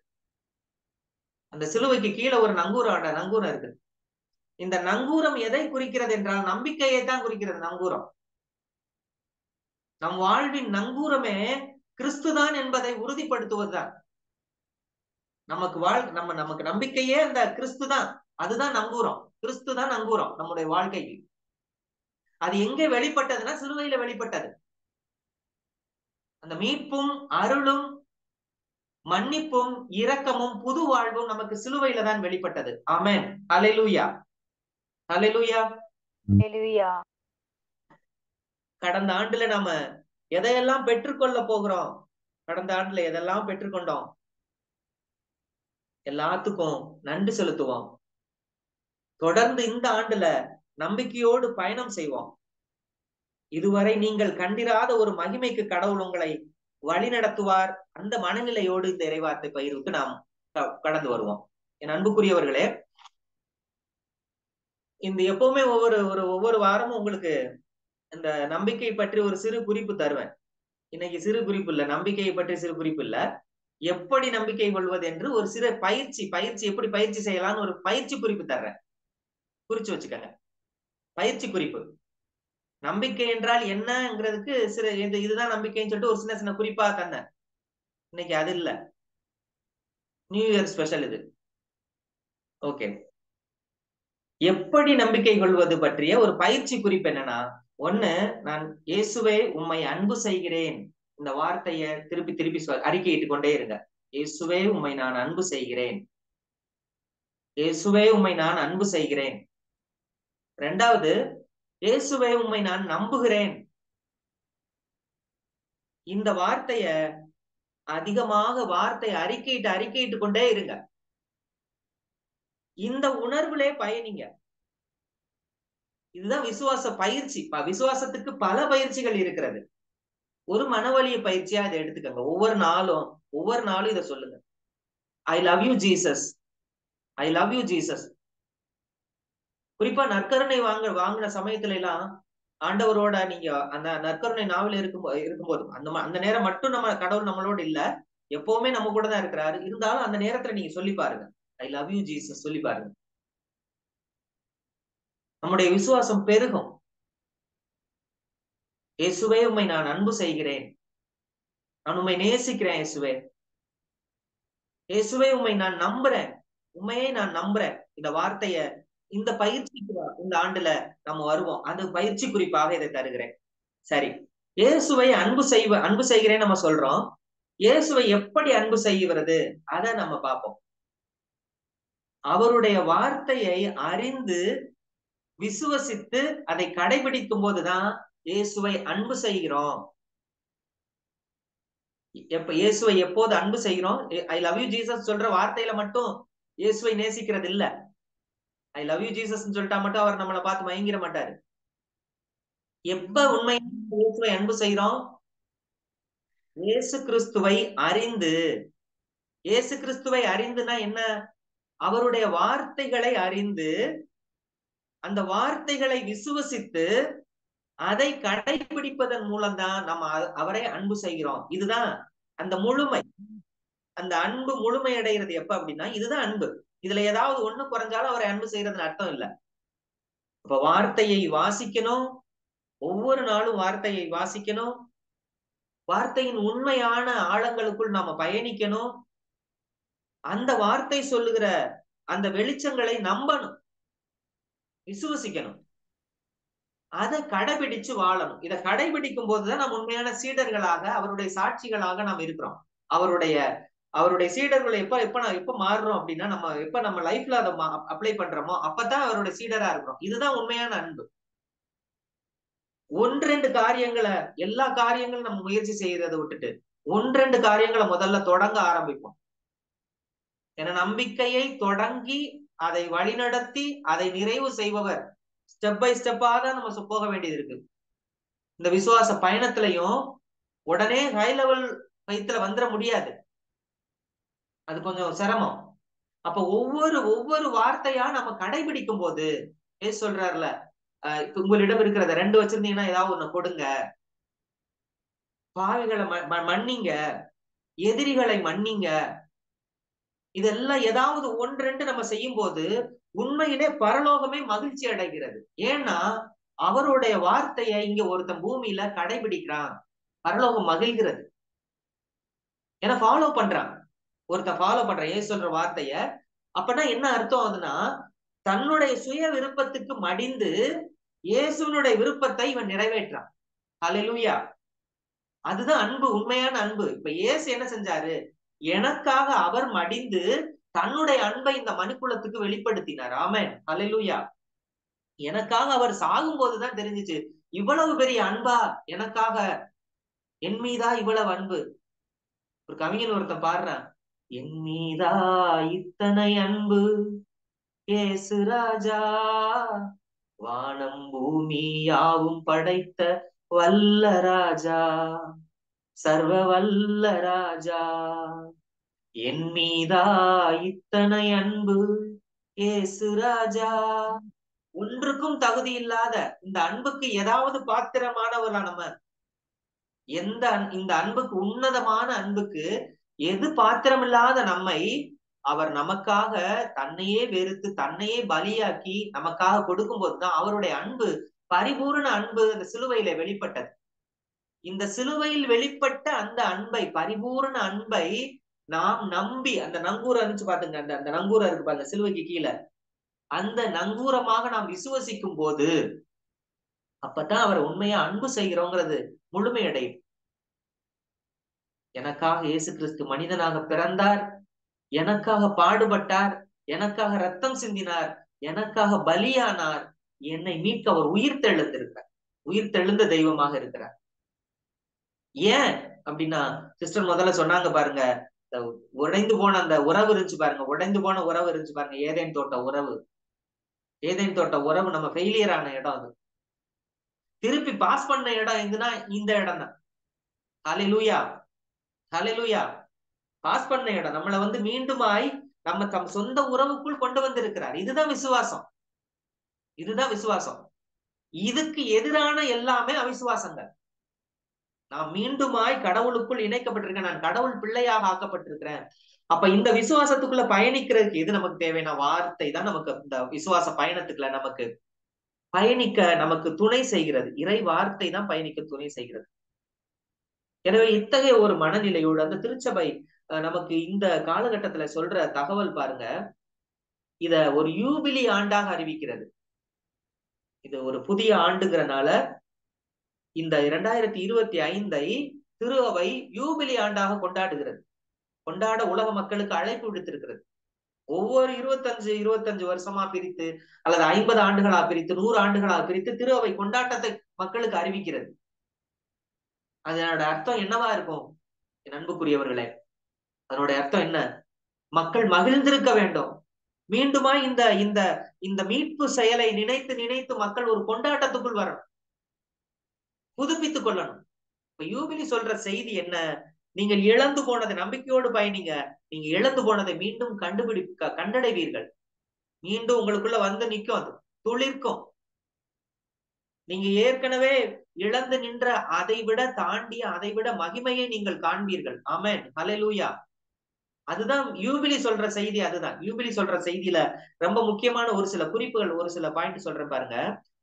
அந்த சிலுவைக்கு கீழே ஒரு நங்கூரம் இருக்குது. இந்த நங்கூரம் எதை குறிக்கிறது என்றால் நம்பிக்கையை தான் குறிக்கிறது. நங்கூரம், நம் வாழ்வின் நங்கூரமே கிறிஸ்துதான் என்பதை உறுதிப்படுத்துவதுதான். நமக்கு நம்பிக்கையே அந்த கிறிஸ்து தான். அதுதான் நங்கூரம். கிறிஸ்து தான் நங்கூரம் நம்முடைய வாழ்க்கைக்கு. அது எங்கே வெளிப்பட்டதுன்னா சிலுவையில வெளிப்பட்டது. அந்த மீட்பும் அருளும் மன்னிப்பும் இரக்கமும் புது வாழ்வும் நமக்கு சிலுவையில தான் வெளிப்பட்டது. ஆமென். அல்லேலூயா, அல்லேலூயா. கடந்த ஆண்டுல நாம எதையெல்லாம் பெற்றுக்கொள்ள போகிறோம்? கடந்த ஆண்டுல எதெல்லாம் பெற்றுக்கொண்டோம்? எல்லாத்துக்கும் நன்றி செலுத்துவோம். தொடர்ந்து இந்த ஆண்டுல நம்பிக்கையோடு பயணம் செய்வோம். இதுவரை நீங்கள் கண்டிராத ஒரு மகிமைக்கு கடவுள் உங்களை வழி நடத்துவார். அந்த மனநிலையோடு இந்த இறைவார்த்தை பகிர்வுக்கு நாம் கடந்து வருவோம். என் அன்புக்குரியவர்களே, இந்த எப்பவுமே ஒவ்வொரு வாரமும் உங்களுக்கு இந்த நம்பிக்கை பற்றி ஒரு சிறு குறிப்பு தருவேன். இன்னைக்கு சிறு குறிப்பு இல்ல, நம்பிக்கையை பற்றி சிறு குறிப்பு இல்ல, எப்படி நம்பிக்கை கொள்வது என்று ஒரு சிறு பயிற்சி எப்படி பயிற்சி செய்யலாம்னு ஒரு பயிற்சி குறிப்பு தர்றேன். குறிச்சு வச்சுக்கோங்க. பயிற்சி குறிப்பு. நம்பிக்கை என்றால் என்னங்கிறதுக்கு இதுதான் நம்பிக்கைன்னு சொல்லிட்டு ஒரு சின்ன குறிப்பா தந்தேன். இன்னைக்கு அது இல்ல, நியூ இயர் ஸ்பெஷல் இது. ஓகே, எப்படி நம்பிக்கை கொள்வது பற்றிய ஒரு பயிற்சி குறிப்பு என்னன்னா, ஒண்ணு, நான் இயேசுவே உம்மை அன்பு செய்கிறேன். இந்த வார்த்தைய திருப்பி திருப்பி அறிக்கையிட்டு கொண்டே இருங்க. இயேசுவே உம்மை நான் அன்பு செய்கிறேன். இயேசுவே உம்மை நான் அன்பு செய்கிறேன். ரெண்டாவது, இயேசுவே உம்மை நான் நம்புகிறேன். இந்த வார்த்தைய அதிகமாக அறிக்கையிட்டு கொண்டே இருங்க. இந்த உணர்வுலே பயணிங்க. இதுதான் விசுவாச பயிற்சி. விசுவாசத்துக்கு பல பயிற்சிகள் இருக்கிறது. ஒரு மனவழிய பயிற்சியா இதை எடுத்துக்கங்க. ஒவ்வொரு நாளும் இதை சொல்லுங்க. I love you Jesus, I love you Jesus. குறிப்பா நற்கருணை வாங்கின சமயத்துல எல்லாம் ஆண்டவரோட நீங்க அந்த நற்கருணை நாவல் இருக்கும்போது அந்த நேரம் மட்டும் நம்ம கடவுள் நம்மளோட இல்ல, எப்பவுமே நம்ம கூட தான் இருக்கிறாரு. இருந்தாலும் அந்த நேரத்துல நீங்க சொல்லி பாருங்க, ஐ லவ் யூ ஜீசஸ் சொல்லி பாருங்க. நம்முடைய விசுவாசம் பெருகும். இயேசுவே உம்மை நான் அன்பு செய்கிறேன், நான் உம்மை நேசிக்கிறேன். இயேசுவே, இயேசுவே உம்மை நான் நம்புறேன், உண்மையை நான் நம்புறேன். இந்த வார்த்தைய இந்த பயிற்சிக்கு இந்த ஆண்டுல நம்ம வருவோம். அந்த பயிற்சி குறிப்பாக இதை தருகிறேன். சரி, இயேசுவை அன்பு செய்கிறேன் நம்ம சொல்றோம். இயேசுவை எப்படி அன்பு செய்கிறது அதை நம்ம பார்ப்போம். அவருடைய வார்த்தையை அறிந்து விசுவசித்து அதை கடைபிடிக்கும் போதுதான் இயேசுவை அன்பு செய்கிறோம். இயேசுவை எப்போது அன்பு செய்கிறோம்? ஐ லவ் யூ ஜீசஸ் சொல்ற வார்த்தையில மட்டும் இயேசுவை நேசிக்கிறது இல்ல. ஐ லவ் யூ ஜீசஸ் சொல்லிட்டா மட்டும் அவர் நம்மளை பார்த்து மயங்கிட மாட்டாரு. எப்ப உண்மையான இயேசுவை அன்பு செய்கிறோம்? இயேசு கிறிஸ்துவை அறிந்து. இயேசு கிறிஸ்துவை அறிந்துனா என்ன? அவருடைய வார்த்தைகளை அறிந்து அந்த வார்த்தைகளை விசுவசித்து அதை கடைபிடிப்பதன் மூலம்தான் நம்ம அவரை அன்பு செய்கிறோம். இதுதான் அந்த முழுமை. அந்த அன்பு முழுமை அடைகிறது எப்ப அப்படின்னா, இதுதான் அன்பு. இதுல ஏதாவது ஒண்ணு குறைஞ்சாலும் அவரை அன்பு செய்யறதுன்னு அர்த்தம் இல்லை. அப்ப வார்த்தையை வாசிக்கணும், ஒவ்வொரு நாளும் வார்த்தையை வாசிக்கணும், வார்த்தையின் உண்மையான ஆழங்களுக்குள் நாம பயணிக்கணும், அந்த வார்த்தை சொல்லுகிற அந்த வெளிச்சங்களை நம்பணும், விசுவசிக்கணும், அதை கடைபிடிச்சு வாழணும். இதை கடைபிடிக்கும் போதுதான் நம்ம உண்மையான சீடர்களாக, அவருடைய சாட்சிகளாக நாம் இருக்கிறோம். அவருடைய சீடர்களை எப்ப மாறுறோம் அப்படின்னா, நம்ம லைஃப்ல அதை அப்ளை பண்றோமோ அப்பதான் அவருடைய சீடரா இருக்கிறோம். இதுதான் உண்மையான அன்பு. ஒன்றெண்டு காரியங்களை, எல்லா காரியங்களும் நம்ம முயற்சி செய்யறதை விட்டுட்டு ஒன்றெண்டு காரியங்களை முதல்ல தொடங்க ஆரம்பிப்போம். ஏன்னா நம்பிக்கையை தொடங்கி அதை வழிநடத்தி அதை நிறைவு செய்பவர் ஸ்டெப் பை ஸ்டெப்பா தான் நம்ம போக வேண்டியது இருக்கு. இந்த விசுவாச பயணத்திலையும் உடனே ஹை லெவல் வயிற்றுல வந்துட முடியாது, அது கொஞ்சம் சிரமம். அப்ப ஒவ்வொரு வார்த்தையா நம்ம கடைபிடிக்கும் போது சொல்றாருல, உங்களிடம் இருக்கிறத 2 வச்சிருந்தீங்கன்னா ஏதாவது ஒண்ணு கொடுங்க, பாவிகளை மன்னிங்க, எதிரிகளை மன்னிங்க. இதெல்லாம் ஏதாவது 1-2 நம்ம செய்யும் போது உண்மையிலே பரலோகமே மகிழ்ச்சி அடைகிறது. ஏன்னா அவருடைய வார்த்தையை இங்க ஒருத்தன் பூமியில கடைபிடிக்கிறான், பரலோகம் மகிழ்கிறது. ஏன்னா ஃபாலோ பண்றான், ஒருத்தன் ஃபாலோ பண்றான் ஏசு சொல்ற வார்த்தைய. அப்பனா என்ன அர்த்தம் அதுன்னா, தன்னுடைய சுய விருப்பத்துக்கு மடிந்து இயேசுனுடைய விருப்பத்தை இவன் நிறைவேற்றான். ஹல்லேலூயா. அதுதான் அன்பு, உண்மையான அன்பு. இப்ப இயேசு என்ன செஞ்சாரு? எனக்காக அவர் மடிந்து தன்னுடைய அன்பை இந்த மனுக்குலத்துக்கு வெளிப்படுத்தினார். ஆமென், ஹல்லேலூயா. எனக்காக அவர் சாகும் போதுதான் தெரிஞ்சிச்சு, இவ்வளவு பெரிய அன்பா எனக்காக, என் மீதா இவ்வளவு அன்பு. ஒரு கவிஞன் ஒருத்தன் பாடுறான், என் மீதா இத்தனை அன்பு இயேசு ராஜா, வானம் பூமி யாவும் படைத்த வல்ல ராஜா, சர்வ வல்ல ராஜா, என் மீதா இத்தனை அன்பு இயேசு ராஜா. ஒன்றுக்கும் தகுதி இல்லாத இந்த அன்புக்கு ஏதாவது பாத்திரமானவர்களா நம்ம? இந்த அன்புக்கு, உன்னதமான அன்புக்கு எது பாத்திரமில்லாத நம்மை அவர் நமக்காக தன்னையே வெறுத்து தன்னையே பலியாக்கி நமக்காக கொடுக்கும் போதுதான் அவருடைய அன்பு, பரிபூர்ண அன்பு அந்த சிலுவையில வெளிப்பட்டது. இந்த சிலுவையில் வெளிப்பட்ட அந்த அன்பை, பரிபூர்ண அன்பை நாம் நம்பி, அந்த நங்கூரம் இருந்துச்சு பாத்துங்க, அந்த நங்கூரம் இருக்கு பாருங்க சிலுவைக்கு கீழே, அந்த நங்கூரமாக நாம் விசுவசிக்கும் போது அப்பதான் அவர் உண்மையா அன்பு செய்கிறோங்கிறது முழுமையடையும். எனக்காக இயேசு கிறிஸ்து மனிதனாக பிறந்தார், எனக்காக பாடுபட்டார், எனக்காக ரத்தம் சிந்தினார், எனக்காக பலியானார், என்னை மீட்க அவர் உயிர் தெழுந்திருக்கிறார், உயிர் தெழுந்த தெய்வமாக இருக்கிறார். ஏன் அப்படின்னா, சிஸ்டர் முதல்ல சொன்னாங்க பாருங்க, உடைந்து போன அந்த உறவு இருந்துச்சு பாருங்க, உடைந்து போன உறவு இருந்துச்சு பாருங்க, ஏதேன் தோட்ட உறவு. ஏதேன் தோட்ட உறவு நம்ம ஃபெயிலியர் ஆன இடம். அது திருப்பி பாஸ் பண்ண இடம் எதுனா இந்த இடம் தான். ஹல்லேலூயா, ஹல்லேலூயா. பாஸ் பண்ண இடம், நம்மளை மீண்டுமாய் நம்ம தம் சொந்த உறவுக்குள் கொண்டு வந்திருக்கிறார். இதுதான் விசுவாசம், இதுதான் விசுவாசம். இதுக்கு எதிரான எல்லாமே அவிசுவாசங்கள். நான் மீண்டுமாய் கடவுளுக்குள் இணைக்கப்பட்டிருக்கேன், நான் கடவுள் பிள்ளையாக ஆக்கப்பட்டிருக்கிறேன். அப்ப இந்த விசுவாசத்துக்குள்ள பயணிக்கிறதுக்கு எது நமக்கு தேவையான வார்த்தை தான் நமக்கு இந்த விசுவாச பயணத்துக்குள்ள நமக்கு பயணிக்க நமக்கு துணை செய்கிறது. இறை வார்த்தை தான் பயணிக்க துணை செய்கிறது. எனவே இத்தகைய ஒரு மனநிலையோடு அந்த திருச்சபை நமக்கு இந்த காலகட்டத்துல சொல்ற தகவல் பாருங்க, இத ஒரு யூபிலி ஆண்டாக அறிவிக்கிறது. இது ஒரு புதிய ஆண்டுங்கிறனால இந்த 2025 திரு அவை யூபிலி ஆண்டாக கொண்டாடுகிறது. கொண்டாட உலக மக்களுக்கு அழைப்பு விடுத்திருக்கிறது. ஒவ்வொரு 25 வருஷமா பிரித்து அல்லது 50 ஆண்டுகளா பிரித்து 100 ஆண்டுகளா பிரித்து திரு அவை கொண்டாட்டத்தை மக்களுக்கு அறிவிக்கிறது. அதனோட அர்த்தம் என்னவா இருக்கும் என் அன்புக்குரியவர்களே? அதனுடைய அர்த்தம் என்ன? மக்கள் மகிழ்ந்திருக்க வேண்டும். மீண்டுமா இந்த இந்த இந்த மீட்பு செயலை நினைத்து நினைத்து மக்கள் ஒரு கொண்டாட்டத்துக்குள் வரணும், புதுப்பித்துக் கொள்ளணும். இப்ப யூபிலி சொல்ற செய்தி என்ன? நீங்கள் இழந்து போனதை நம்பிக்கையோடு பயணிங்க, நீங்க இழந்து போனதை மீண்டும் கண்டடைவீர்கள். மீண்டும் உங்களுக்குள்ள நிக்கும், அது துளிர்க்கும். நீங்க ஏற்கனவே இழந்து நின்ற அதை விட தாண்டிய அதை விட மகிமையை நீங்கள் காண்பீர்கள். ஆமென், ஹல்லேலூயா. அதுதான் யூபிலி சொல்ற செய்தி. அதுதான் யூபிலி சொல்ற செய்தியில ரொம்ப முக்கியமான ஒரு சில குறிப்புகள், ஒரு சில பாயிண்ட் சொல்றேன் பாருங்க.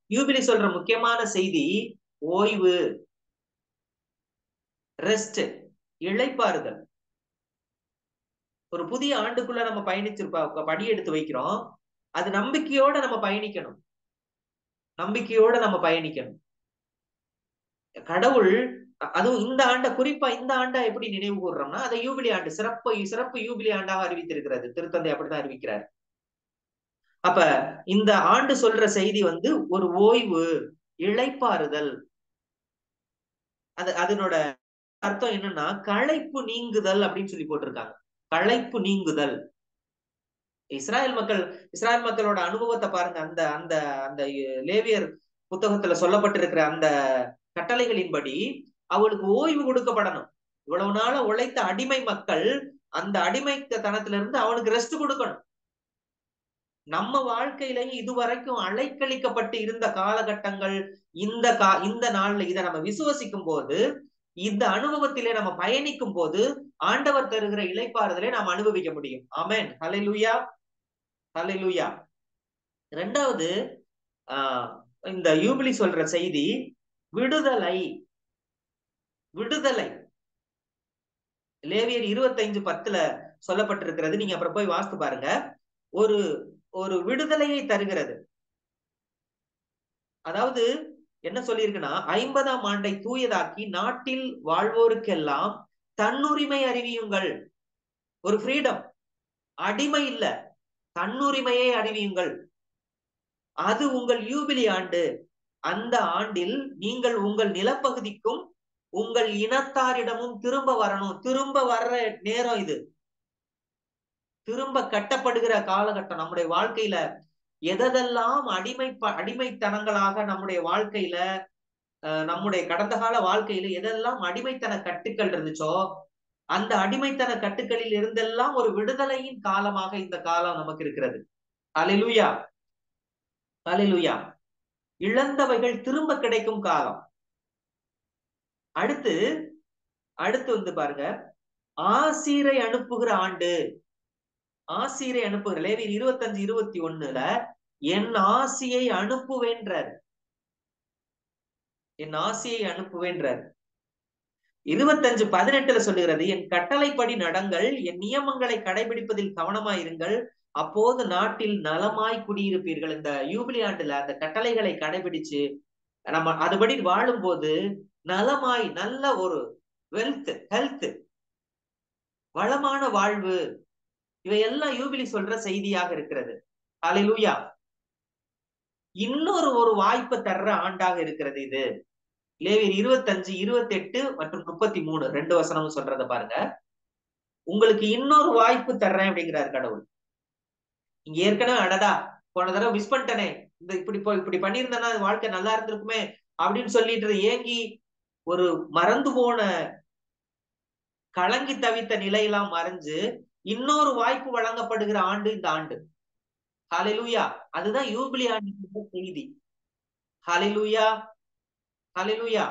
யூபிலி சொல்ற முக்கியமான செய்தி ஓய்வு, ரெஸ்ட், இளைப்பாறுதல். ஒரு புதிய ஆண்டுக்குள்ள நம்ம படி எடுத்து வைக்கிறோம். அது நம்பிக்கையோட நம்ம பயணிக்கணும், நம்பிக்கையோட நம்ம பயணிக்கணும். கடவுள் அதுவும் இந்த ஆண்டை, குறிப்பா இந்த ஆண்டை எப்படி நினைவு கூறுறோம்னா, அதை யூபிலி ஆண்டு, சிறப்பு யூபிலி ஆண்டாக அறிவித்திருக்கிறது. திருத்தந்தை அப்படிதான் அறிவிக்கிறார். அப்ப இந்த ஆண்டு சொல்ற செய்தி ஒரு ஓய்வு, இளைப்பாறுதல். அதனோட அர்த்தம் என்னன்னா களைப்பு நீங்குதல் அப்படின்னு சொல்லி போட்டிருக்காங்க. களைப்பு நீங்குதல். இஸ்ராயல் மக்களோட அனுபவத்தை பாருங்க. அந்த அந்த அந்த லேவியர் புத்தகத்துல சொல்லப்பட்டிருக்கிற அந்த கட்டளைகளின்படி அவளுக்கு ஓய்வு கொடுக்கப்படணும். இவ்வளவு நாள உழைத்த அடிமை மக்கள் அந்த அடிமைத்தனத்திலிருந்து அவனுக்கு ரெஸ்ட் கொடுக்கணும். நம்ம வாழ்க்கையிலையும் இதுவரைக்கும் அலைக்கழிக்கப்பட்டு இருந்த காலகட்டங்கள், இந்த நாள்ல இதை நம்ம விசுவசிக்கும் போது, இந்த அனுபவத்திலே நம்ம பயணிக்கும் போது ஆண்டவர் தருகிற இளைப்பாறுதலை நாம் அனுபவிக்க முடியும். ஆமென், ஹல்லேலூயா, ஹல்லேலூயா. ரெண்டாவது இந்த யூபிலி சொல்ற செய்தி விடுதலை. விடுதலை லேவியர் 25:10 சொல்லப்பட்டிருக்கிறது. நீங்க அப்புறம் போய் வாசித்து பாருங்க. ஒரு ஒரு விடுதலையை தருகிறது. அதாவது என்ன சொல்லியிருக்குன்னா, 50ஆம் ஆண்டை தூயதாக்கி நாட்டில் வாழ்வோருக்கெல்லாம் தன்னுரிமை அறிவியுங்கள். ஒரு ஃப்ரீடம், அடிமை இல்ல, தன்னுரிமையை அறிவியுங்கள். அது உங்கள் யூபிலி ஆண்டு. அந்த ஆண்டில் நீங்கள் உங்கள் நிலப்பகுதிக்கும் உங்கள் இனத்தாரிடமும் திரும்ப வரணும். திரும்ப வர்ற நேரம் இது. திரும்ப கட்டப்படுகிற காலகட்டம். நம்முடைய வாழ்க்கையில எதெல்லாம் அடிமைத்தனங்களாக நம்முடைய வாழ்க்கையில, நம்முடைய கடந்த கால வாழ்க்கையில எதெல்லாம் அடிமைத்தன கட்டுக்கள் இருந்துச்சோ, அந்த அடிமைத்தன கட்டுக்களில் இருந்தெல்லாம் ஒரு விடுதலையின் காலமாக இந்த காலம் நமக்கு இருக்கிறது. அல்லேலூயா, அல்லேலூயா. இழந்தவைகள் திரும்ப கிடைக்கும் காலம். அடுத்து வந்து பாருங்க, ஆசீரை அனுப்புகிற ஆண்டு. ஆசீரை அனுப்புகிற லேவியர் 25:21 என் ஆசியை அனுப்புவேன்றார். என் ஆசியை அனுப்புவேன்றார். 25:18 சொல்லுகிறது, என் கட்டளைப்படி நடங்கள், என் நியமங்களை கடைபிடிப்பதில் கவனமாயிருங்கள், அப்போது நாட்டில் நலமாய் குடியிருப்பீர்கள். இந்த யூபிலி ஆண்டுல அந்த கட்டளைகளை கடைபிடிச்சு நம்ம அதுபடி வாழும் போது நலமாய், நல்ல ஒரு ஹெல்த், வளமான வாழ்வு, இவையெல்லாம் யூபிலி சொல்ற செய்தியாக இருக்கிறது. அல்லேலூயா. இன்னொரு வாய்ப்பு தர்ற ஆண்டாக இருக்கிறது இது. லேவியர் 25, 28 மற்றும் 33 2 வசனமும் சொல்றத பாருங்க. உங்களுக்கு இன்னொரு வாய்ப்பு தர்றேன் அப்படிங்கிறார் கடவுள். இங்க ஏற்கனவே அடடா போன தடவை மிஸ் பண்ணிட்டனே, இந்த இப்படி பண்ணியிருந்தேன்னா வாழ்க்கை நல்லா இருந்திருக்குமே அப்படின்னு சொல்லிட்டு ஏங்கி ஒரு மறந்து போன, கலங்கி தவித்த நிலையெல்லாம் மறைஞ்சு இன்னொரு வாய்ப்பு வழங்கப்படுகிற ஆண்டு இந்த ஆண்டு. ஹல்லேலூயா. அதுதான் யூபிலி ஆண்டு செய்தி. ஹல்லேலூயா, ஹல்லேலூயா,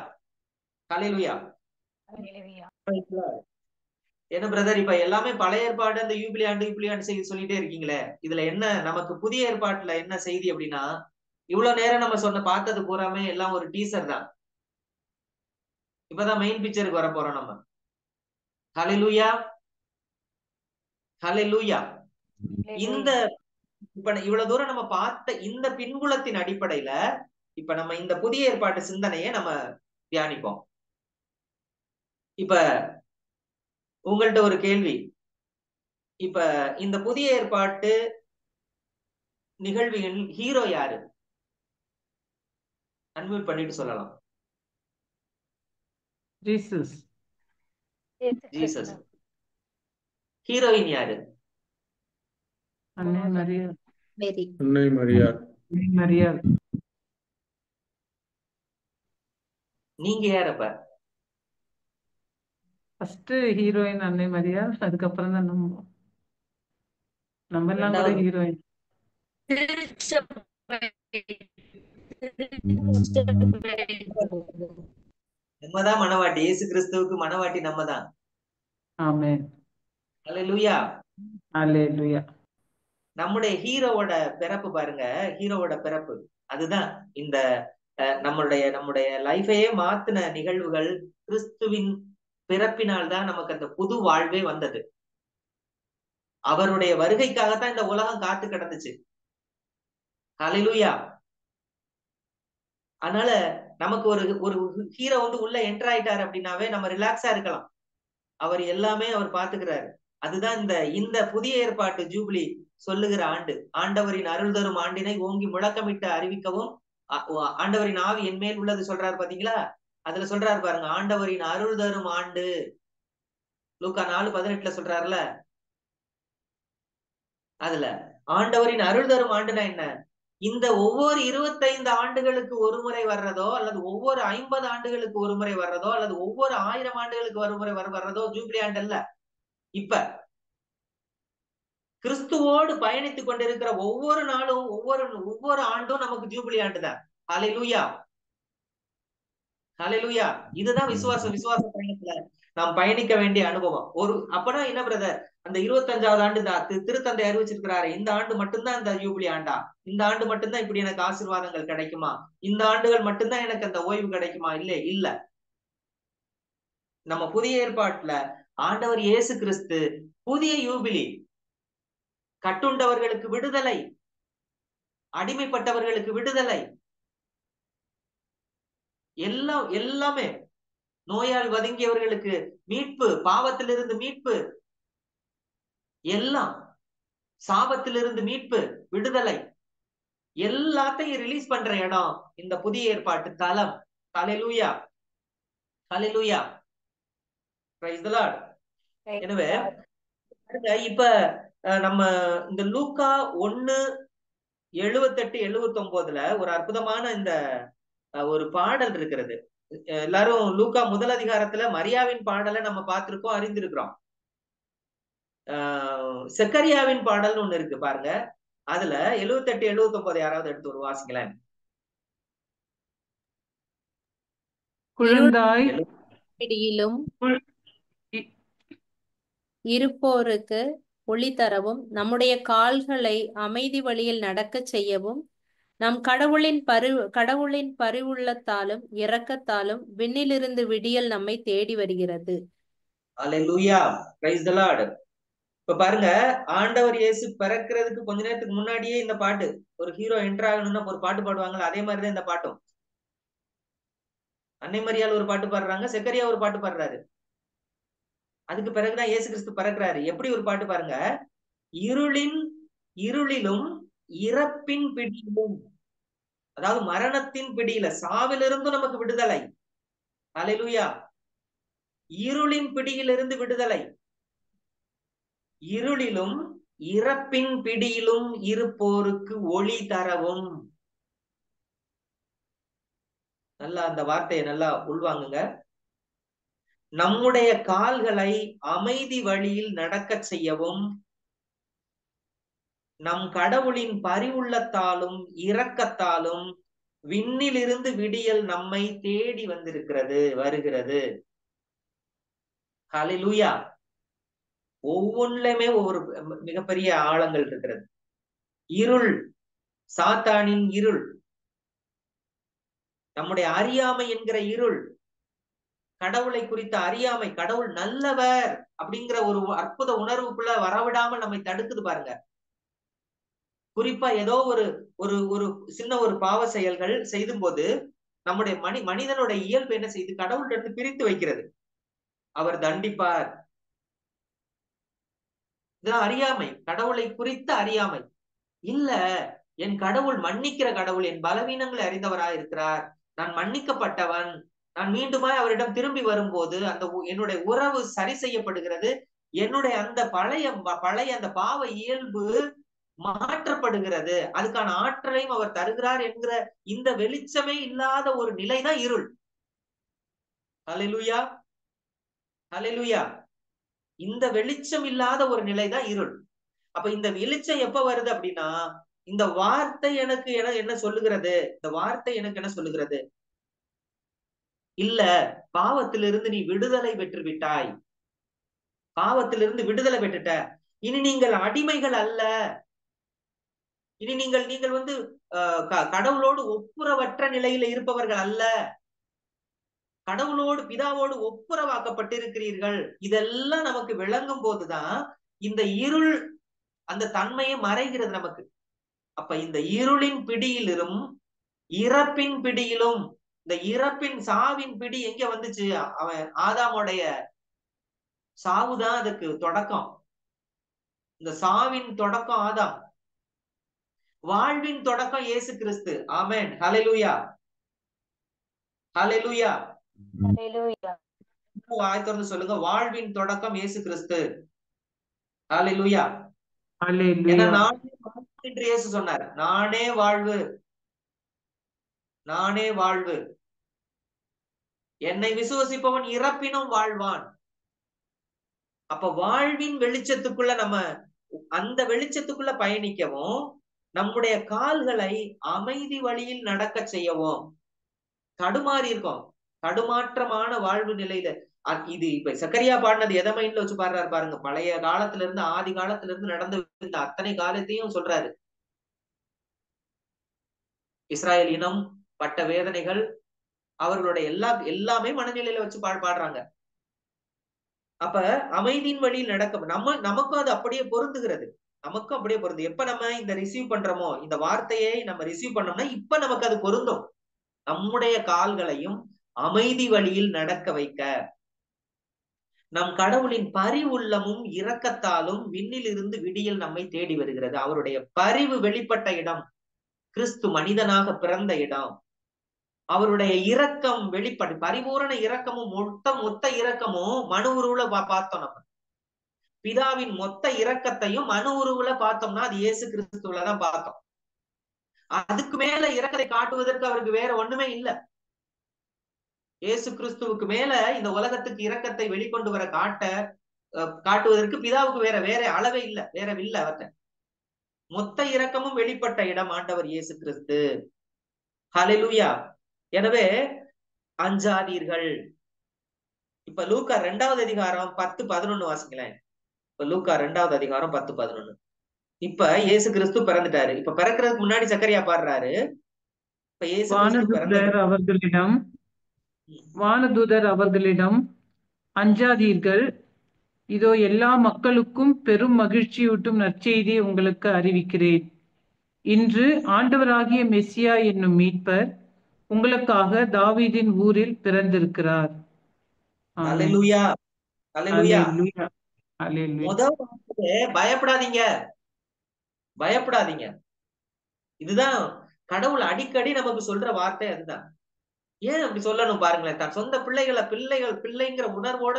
ஹல்லேலூயா. என்ன பிரதர், இப்ப எல்லாமே பழைய ஏற்பாடு, அந்த யூபிலி ஆண்டு செய்தி சொல்லிட்டே இருக்கீங்களே, இதுல என்ன நமக்கு புதிய ஏற்பாட்டுல என்ன செய்தி அப்படின்னா, இவ்வளவு நேரம் நம்ம பார்த்தது பூராமே எல்லாம் ஒரு டீசர் தான். இப்பதான் மெயின் பிக்சருக்கு வர போறோம் நம்ம. ஹல்லேலூயா, ஹல்லேலூயா. இந்த இப்ப இவ்வளவு தூரம் நம்ம பார்த்த இந்த பின்புலத்தின் அடிப்படையில இப்ப நம்ம இந்த புதிய ஏற்பாட்டு சிந்தனையை நம்ம தியானிப்போம். இப்ப உங்கள்ட்ட ஒரு கேள்வி. இப்ப இந்த புதிய ஏற்பாட்டு நிகழ்வின் ஹீரோ யாரு? அன்மியூட் பண்ணிட்டு சொல்லலாம். ஜீசஸ். ஜீசஸ். ஹீரோயின் யாரு? அன்னை மரியா. அன்னை மரியா. மரியா. நீங்க யாரப்ப? ஃபர்ஸ்ட் ஹீரோயின் அன்னை மரியா, அதுக்கப்புறம் தான் நம்ம எல்லாம் கூட ஹீரோயின். நம்மதான் மனவாட்டி. இயேசு கிறிஸ்துவுக்கு மனவாட்டி நம்மதான். ஆமென். அல்லேலூயா, அல்லேலூயா. நம்முடைய ஹீரோவோட பிறப்பு பாருங்க. ஹீரோவோட பிறப்பு அதுதான் இந்த நம்முடைய லைஃபையே மாத்தின நிகழ்வுகள். கிறிஸ்துவின் பிறப்பினால் தான் நமக்கு அந்த புது வாழ்வே வந்தது. அவருடைய வருகைக்காகத்தான் இந்த உலகம் காத்து கிடந்துச்சு. ஹல்லேலூயா. அதனால நமக்கு ஒரு ஹீரோ உள்ள என்டர் ஆயிட்டாரு அப்படின்னாவே நம்ம ரிலாக்ஸா இருக்கலாம். அவர் எல்லாமே அவர் பாத்துக்கிறாரு. அதுதான் இந்த புதிய ஏற்பாட்டு ஜூபிலி சொல்லுகிற ஆண்டு. ஆண்டவரின் அருள் தரும் ஆண்டினை ஓங்கி முழக்கமிட்டு அறிவிக்கவும் ஆண்டவரின் ஆவி என் மேல் உள்ளது சொல்றாரு பாத்தீங்களா? அதுல சொல்றாரு பாருங்க, ஆண்டவரின் அருள் தரும் ஆண்டு. லூக்கா 4:18 சொல்றாருல, அதுல ஆண்டவரின் அருள் தரும் ஆண்டுனா என்ன? இந்த ஒவ்வொரு 25 ஆண்டுகளுக்கு ஒரு முறை வர்றதோ, அல்லது ஒவ்வொரு 50 ஆண்டுகளுக்கு ஒரு முறை வர்றதோ, அல்லது ஒவ்வொரு 1000 ஆண்டுகளுக்கு ஒரு முறை வர்றதோ ஜூபிலி ஆண்டு அல்ல. இப்ப கிறிஸ்துவோடு பயணித்துக் கொண்டிருக்கிற ஒவ்வொரு நாளும் ஒவ்வொரு ஆண்டும் நமக்கு ஜூபிலி ஆண்டுதான். ஹல்லேலூயா, ஹல்லேலூயா. இதுதான் விசுவாச பயணத்துல நாம் பயணிக்க வேண்டிய அனுபவம். அப்பனா என்ன பிரதர், அந்த 25வது ஆண்டு திருத்தந்தை அறிவிச்சிருக்கிறாரு, இந்த ஆண்டு மட்டும்தான் இந்த யூபிலி ஆண்டா, இந்த ஆண்டு மட்டும்தான் இப்படி எனக்கு ஆசீர்வாதங்கள் கிடைக்குமா, இந்த ஆண்டுகள் மட்டும்தான் எனக்கு அந்த ஓய்வு கிடைக்குமா? இல்ல. நம்ம புதிய ஏற்பாட்டுல ஆண்டவர் இயேசு கிறிஸ்து புதிய யூபிலி, கட்டுண்டவர்களுக்கு விடுதலை, அடிமைப்பட்டவர்களுக்கு விடுதலை, எல்லாமே, நோயால் வதங்கியவர்களுக்கு மீட்பு, பாவத்திலிருந்து மீட்பு, எல்லாம், சாபத்திலிருந்து மீட்பு, விடுதலை, எல்லாத்தையும் ரிலீஸ் பண்ற இடம் இந்த புதிய ஏற்பாட்டு தலம். ஹல்லேலூயா, ஹல்லேலூயா, பிரைஸ் தி லார்ட். எனவே இப்ப நம்ம இந்த லூக்கா 1:78-79 ஒரு அற்புதமான இந்த ஒரு பாடல் இருக்கிறது. எல்லாரும் லூக்கா முதல் அதிகாரத்துல மரியாவின் பாடலை நம்ம பார்த்திருக்கோம், அறிந்திருக்கிறோம். செக்கரியாவின் பாடல்னு ஒண்ணு இருக்கு பாருங்க. அதுல 78-79 யாராவது எடுத்து ஒரு வாசிங்களேன். குழந்தாய் பிடியிலும் இருப்போருக்கு ஒளி தரவும், நம்முடைய கால்களை அமைதி வழியில் நடக்க செய்யவும், நம் கடவுளின் பரிவுள்ளத்தாலும் இரக்கத்தாலும் விண்ணிலிருந்து விடியல் நம்மை தேடி வருகிறது. அல்லேலூயா, பிரைஸ் தி லார்ட். இப்ப பாருங்க, ஆண்டவர் இயேசு பிறக்கிறதுக்கு கொஞ்ச நேரத்துக்கு முன்னாடியே இந்த பாட்டு, ஒரு ஹீரோ என்டர் ஆகணும்னா ஒரு பாட்டு பாடுவாங்கல்ல, அதே மாதிரிதான் இந்த பாட்டும். அன்னை மரியாள் ஒரு பாட்டு பாடுறாங்க, செக்கரியா ஒரு பாட்டு பாடுறாரு. அதுக்கு பிறகுதான் இயேசு கிறிஸ்து பிறக்கிறாரு. எப்படி ஒரு பாட்டு பாருங்க, இருளிலும் இறப்பின் பிடியிலும், அதாவது மரணத்தின் பிடியில, சாவிலிருந்தும் நமக்கு விடுதலை. அல்லேலூயா, இருளின் பிடியிலிருந்து விடுதலை, இருளிலும் இறப்பின் பிடியிலும் இருப்போருக்கு ஒளி தரவும். நல்லா அந்த வார்த்தையை நல்லா உள்வாங்குங்க. நம்முடைய கால்களை அமைதி வழியில் நடக்க செய்யவும், நம் கடவுளின் பரிவுள்ளத்தாலும் இரக்கத்தாலும் விண்ணிலிருந்து விடியல் நம்மை தேடி வருகிறது. ஹல்லேலூயா. ஒவ்வொன்றுலயுமே ஒவ்வொரு மிகப்பெரிய ஆழங்கள் இருக்கிறது. இருள், சாத்தானின் இருள், நம்முடைய அறியாமை என்கிற இருள், கடவுளை குறித்த அறியாமை, கடவுள் நல்லவர் அப்படிங்கிற ஒரு அற்புத உணர்வுக்குள்ள வரவிடாமல் நம்மை தடுக்குது பாருங்க. குறிப்பா ஏதோ ஒரு சின்ன ஒரு பாவ செயல்கள் செய்தும் போது நம்முடைய மனிதனுடைய இயல்பு என்ன செய்து, கடவுளிடத்து பிரித்து வைக்கிறது. அவர் தண்டிப்பார். இதுதான் அறியாமை, கடவுளை குறித்த அறியாமை. இல்ல, என் கடவுள் மன்னிக்கிற கடவுள், என் பலவீனங்களை அறிந்தவராய் இருக்கிறார், நான் மன்னிக்கப்பட்டவன், நான் மீண்டுமாய் அவரிடம் திரும்பி வரும்போது அந்த என்னுடைய உறவு சரி செய்யப்படுகிறது, என்னுடைய அந்த பழைய அந்த பாவ இயல்பு மாற்றப்படுகிறது, அதுக்கான ஆற்றலையும் அவர் தருகிறார் என்கிற இந்த வெளிச்சமே இல்லாத ஒரு நிலைதான் இருள். ஹல்லேலூயா, ஹல்லேலூயா. இந்த வெளிச்சம் இல்லாத ஒரு நிலைதான் இருள். அப்ப இந்த வெளிச்சம் எப்ப வருது அப்படின்னா, இந்த வார்த்தை எனக்கு என்ன சொல்லுகிறது, இந்த வார்த்தை எனக்கு என்ன சொல்லுகிறது, இல்ல, பாவத்திலிருந்து நீ விடுதலை பெற்று விட்டாய், பாவத்திலிருந்து விடுதலை பெற்றுட்ட, இனி நீங்கள் அடிமைகள் அல்ல, இனி நீங்கள் வந்து கடவுளோடு ஒப்புரவற்ற நிலையில இருப்பவர்கள் அல்ல, கடவுளோடு பிதாவோடு ஒப்புரவாக்கப்பட்டிருக்கிறீர்கள். இதெல்லாம் நமக்கு விளங்கும் போதுதான் இந்த இருள் அந்த தன்மையை மறைகிறது நமக்கு. அப்ப இந்த இருளின் பிடியிலும் இறப்பின் பிடியிலும், இந்த இறப்பின் சாவின் பிடி எங்க வந்துச்சு, அவன் ஆதாமுடைய சாவுதான் அதுக்கு தொடக்கம். இந்த சாவின் தொடக்கம் ஆதாம், வாழ்வின் தொடக்கம் இயேசு கிறிஸ்து. ஆமென், ஹல்லேலூயா, ஹல்லேலூயா. வாய் திறந்து சொல்லுங்க, வாழ்வின் தொடக்கம் இயேசு கிறிஸ்து. ஹல்லேலூயா. ஏன்னா நானே வாழ்வு என்று இயேசு சொன்னார். நானே வாழ்வு, நானே வாழ்வு, என்னை விசுவசிப்பவன் இறப்பினும் வாழ்வான். அப்ப வாழ்வின் வெளிச்சத்துக்குள்ள நம்ம அந்த வெளிச்சத்துக்குள்ள பயணிக்கவும், நம்முடைய கால்களை அமைதி வழியில் நடக்க செய்யவும். தடுமாறி இருக்கோம், தடுமாற்றமான வாழ்வு நிலையில இது இப்ப சக்கரியா பாடினது எதை மைண்ட்ல வச்சு பாடுறாரு பாருங்க. பழைய காலத்துல இருந்து ஆதி காலத்துல இருந்து நடந்த இந்த அத்தனை காலத்தையும் சொல்றாரு. இஸ்ராயல் இனம் பட்ட வேதனைகள், அவர்களுடைய எல்லாமே மனநிலையில வச்சு பாடுறாங்க. அப்ப அமைதியின் வழியில் நடக்க நமக்கும் அது அப்படியே பொருந்துகிறது. நமக்கும் அப்படியே பொருந்தும். எப்ப நம்ம இந்த ரிசீவ் பண்றோமோ, இந்த வார்த்தையை நம்ம ரிசீவ் பண்ணோம்னா இப்ப நமக்கு அது பொருந்தும். நம்முடைய கால்களையும் அமைதி வழியில் நடக்க வைக்க, நம் கடவுளின் பரிவுள்ளமும் இரக்கத்தாலும் விண்ணில் இருந்து விடியல் நம்மை தேடி வருகிறது. அவருடைய பரிவு வெளிப்பட்ட இடம் கிறிஸ்து மனிதனாக பிறந்த இடம். அவருடைய இரக்கம் வெளிப்பட்டு, பரிபூரண இரக்கமும் மொத்த இரக்கமும் மனு உருவுல பார்த்தோம். நம்ம பிதாவின் மொத்த இரக்கத்தையும் மனு உருவுல பார்த்தோம்னா அது இயேசு கிறிஸ்துவதான் பார்த்தோம். அதுக்கு மேல இரக்கத்தை காட்டுவதற்கு அவருக்கு வேற ஒண்ணுமே இல்லை. இயேசு கிறிஸ்துவுக்கு மேல இந்த உலகத்துக்கு இரக்கத்தை வெளிக்கொண்டு வர காட்டுவதற்கு பிதாவுக்கு வேற அளவே இல்லை, வேற இல்லை. அவர்கிட்ட மொத்த இரக்கமும் வெளிப்பட்ட இடம் ஆண்டவர் இயேசு கிறிஸ்து. ஹல்லேலூயா. எனவே அஞ்சாதீர்கள். இப்ப லூக்கா 2வது அதிகாரம் 10-11 வாசிங்களேன். இப்ப லூக்கா 2வது அதிகாரம் 10-11. இப்ப இயேசு கிறிஸ்து பிறந்துட்டாரு. இப்ப பிறக்கிறதுக்கு முன்னாடி சக்கரியா பாடுறாரு. இப்ப இயேசு கிறிஸ்து வானதூதர் அவர்களிடம் அஞ்சாதீர்கள், இதோ எல்லா மக்களுக்கும் பெரும் மகிழ்ச்சியூட்டும் நற்செய்தியை உங்களுக்கு அறிவிக்கிறேன். இன்று ஆண்டவராகிய மெசியா என்னும் மீட்பர் உங்களுக்காக தாவீதின் ஊரில் பிறந்திருக்கிறார். அல்லேலூயா, அல்லேலூயா. அல்லேலூயா. பயப்படாதீங்க, பயப்படாதீங்க. இதுதான் கடவுள் அடிக்கடி நமக்கு சொல்ற வார்த்தை. அதுதான். ஏன் அப்படி சொல்லணும் பாருங்களேன். தன் சொந்த பிள்ளைங்கிற உணர்வோட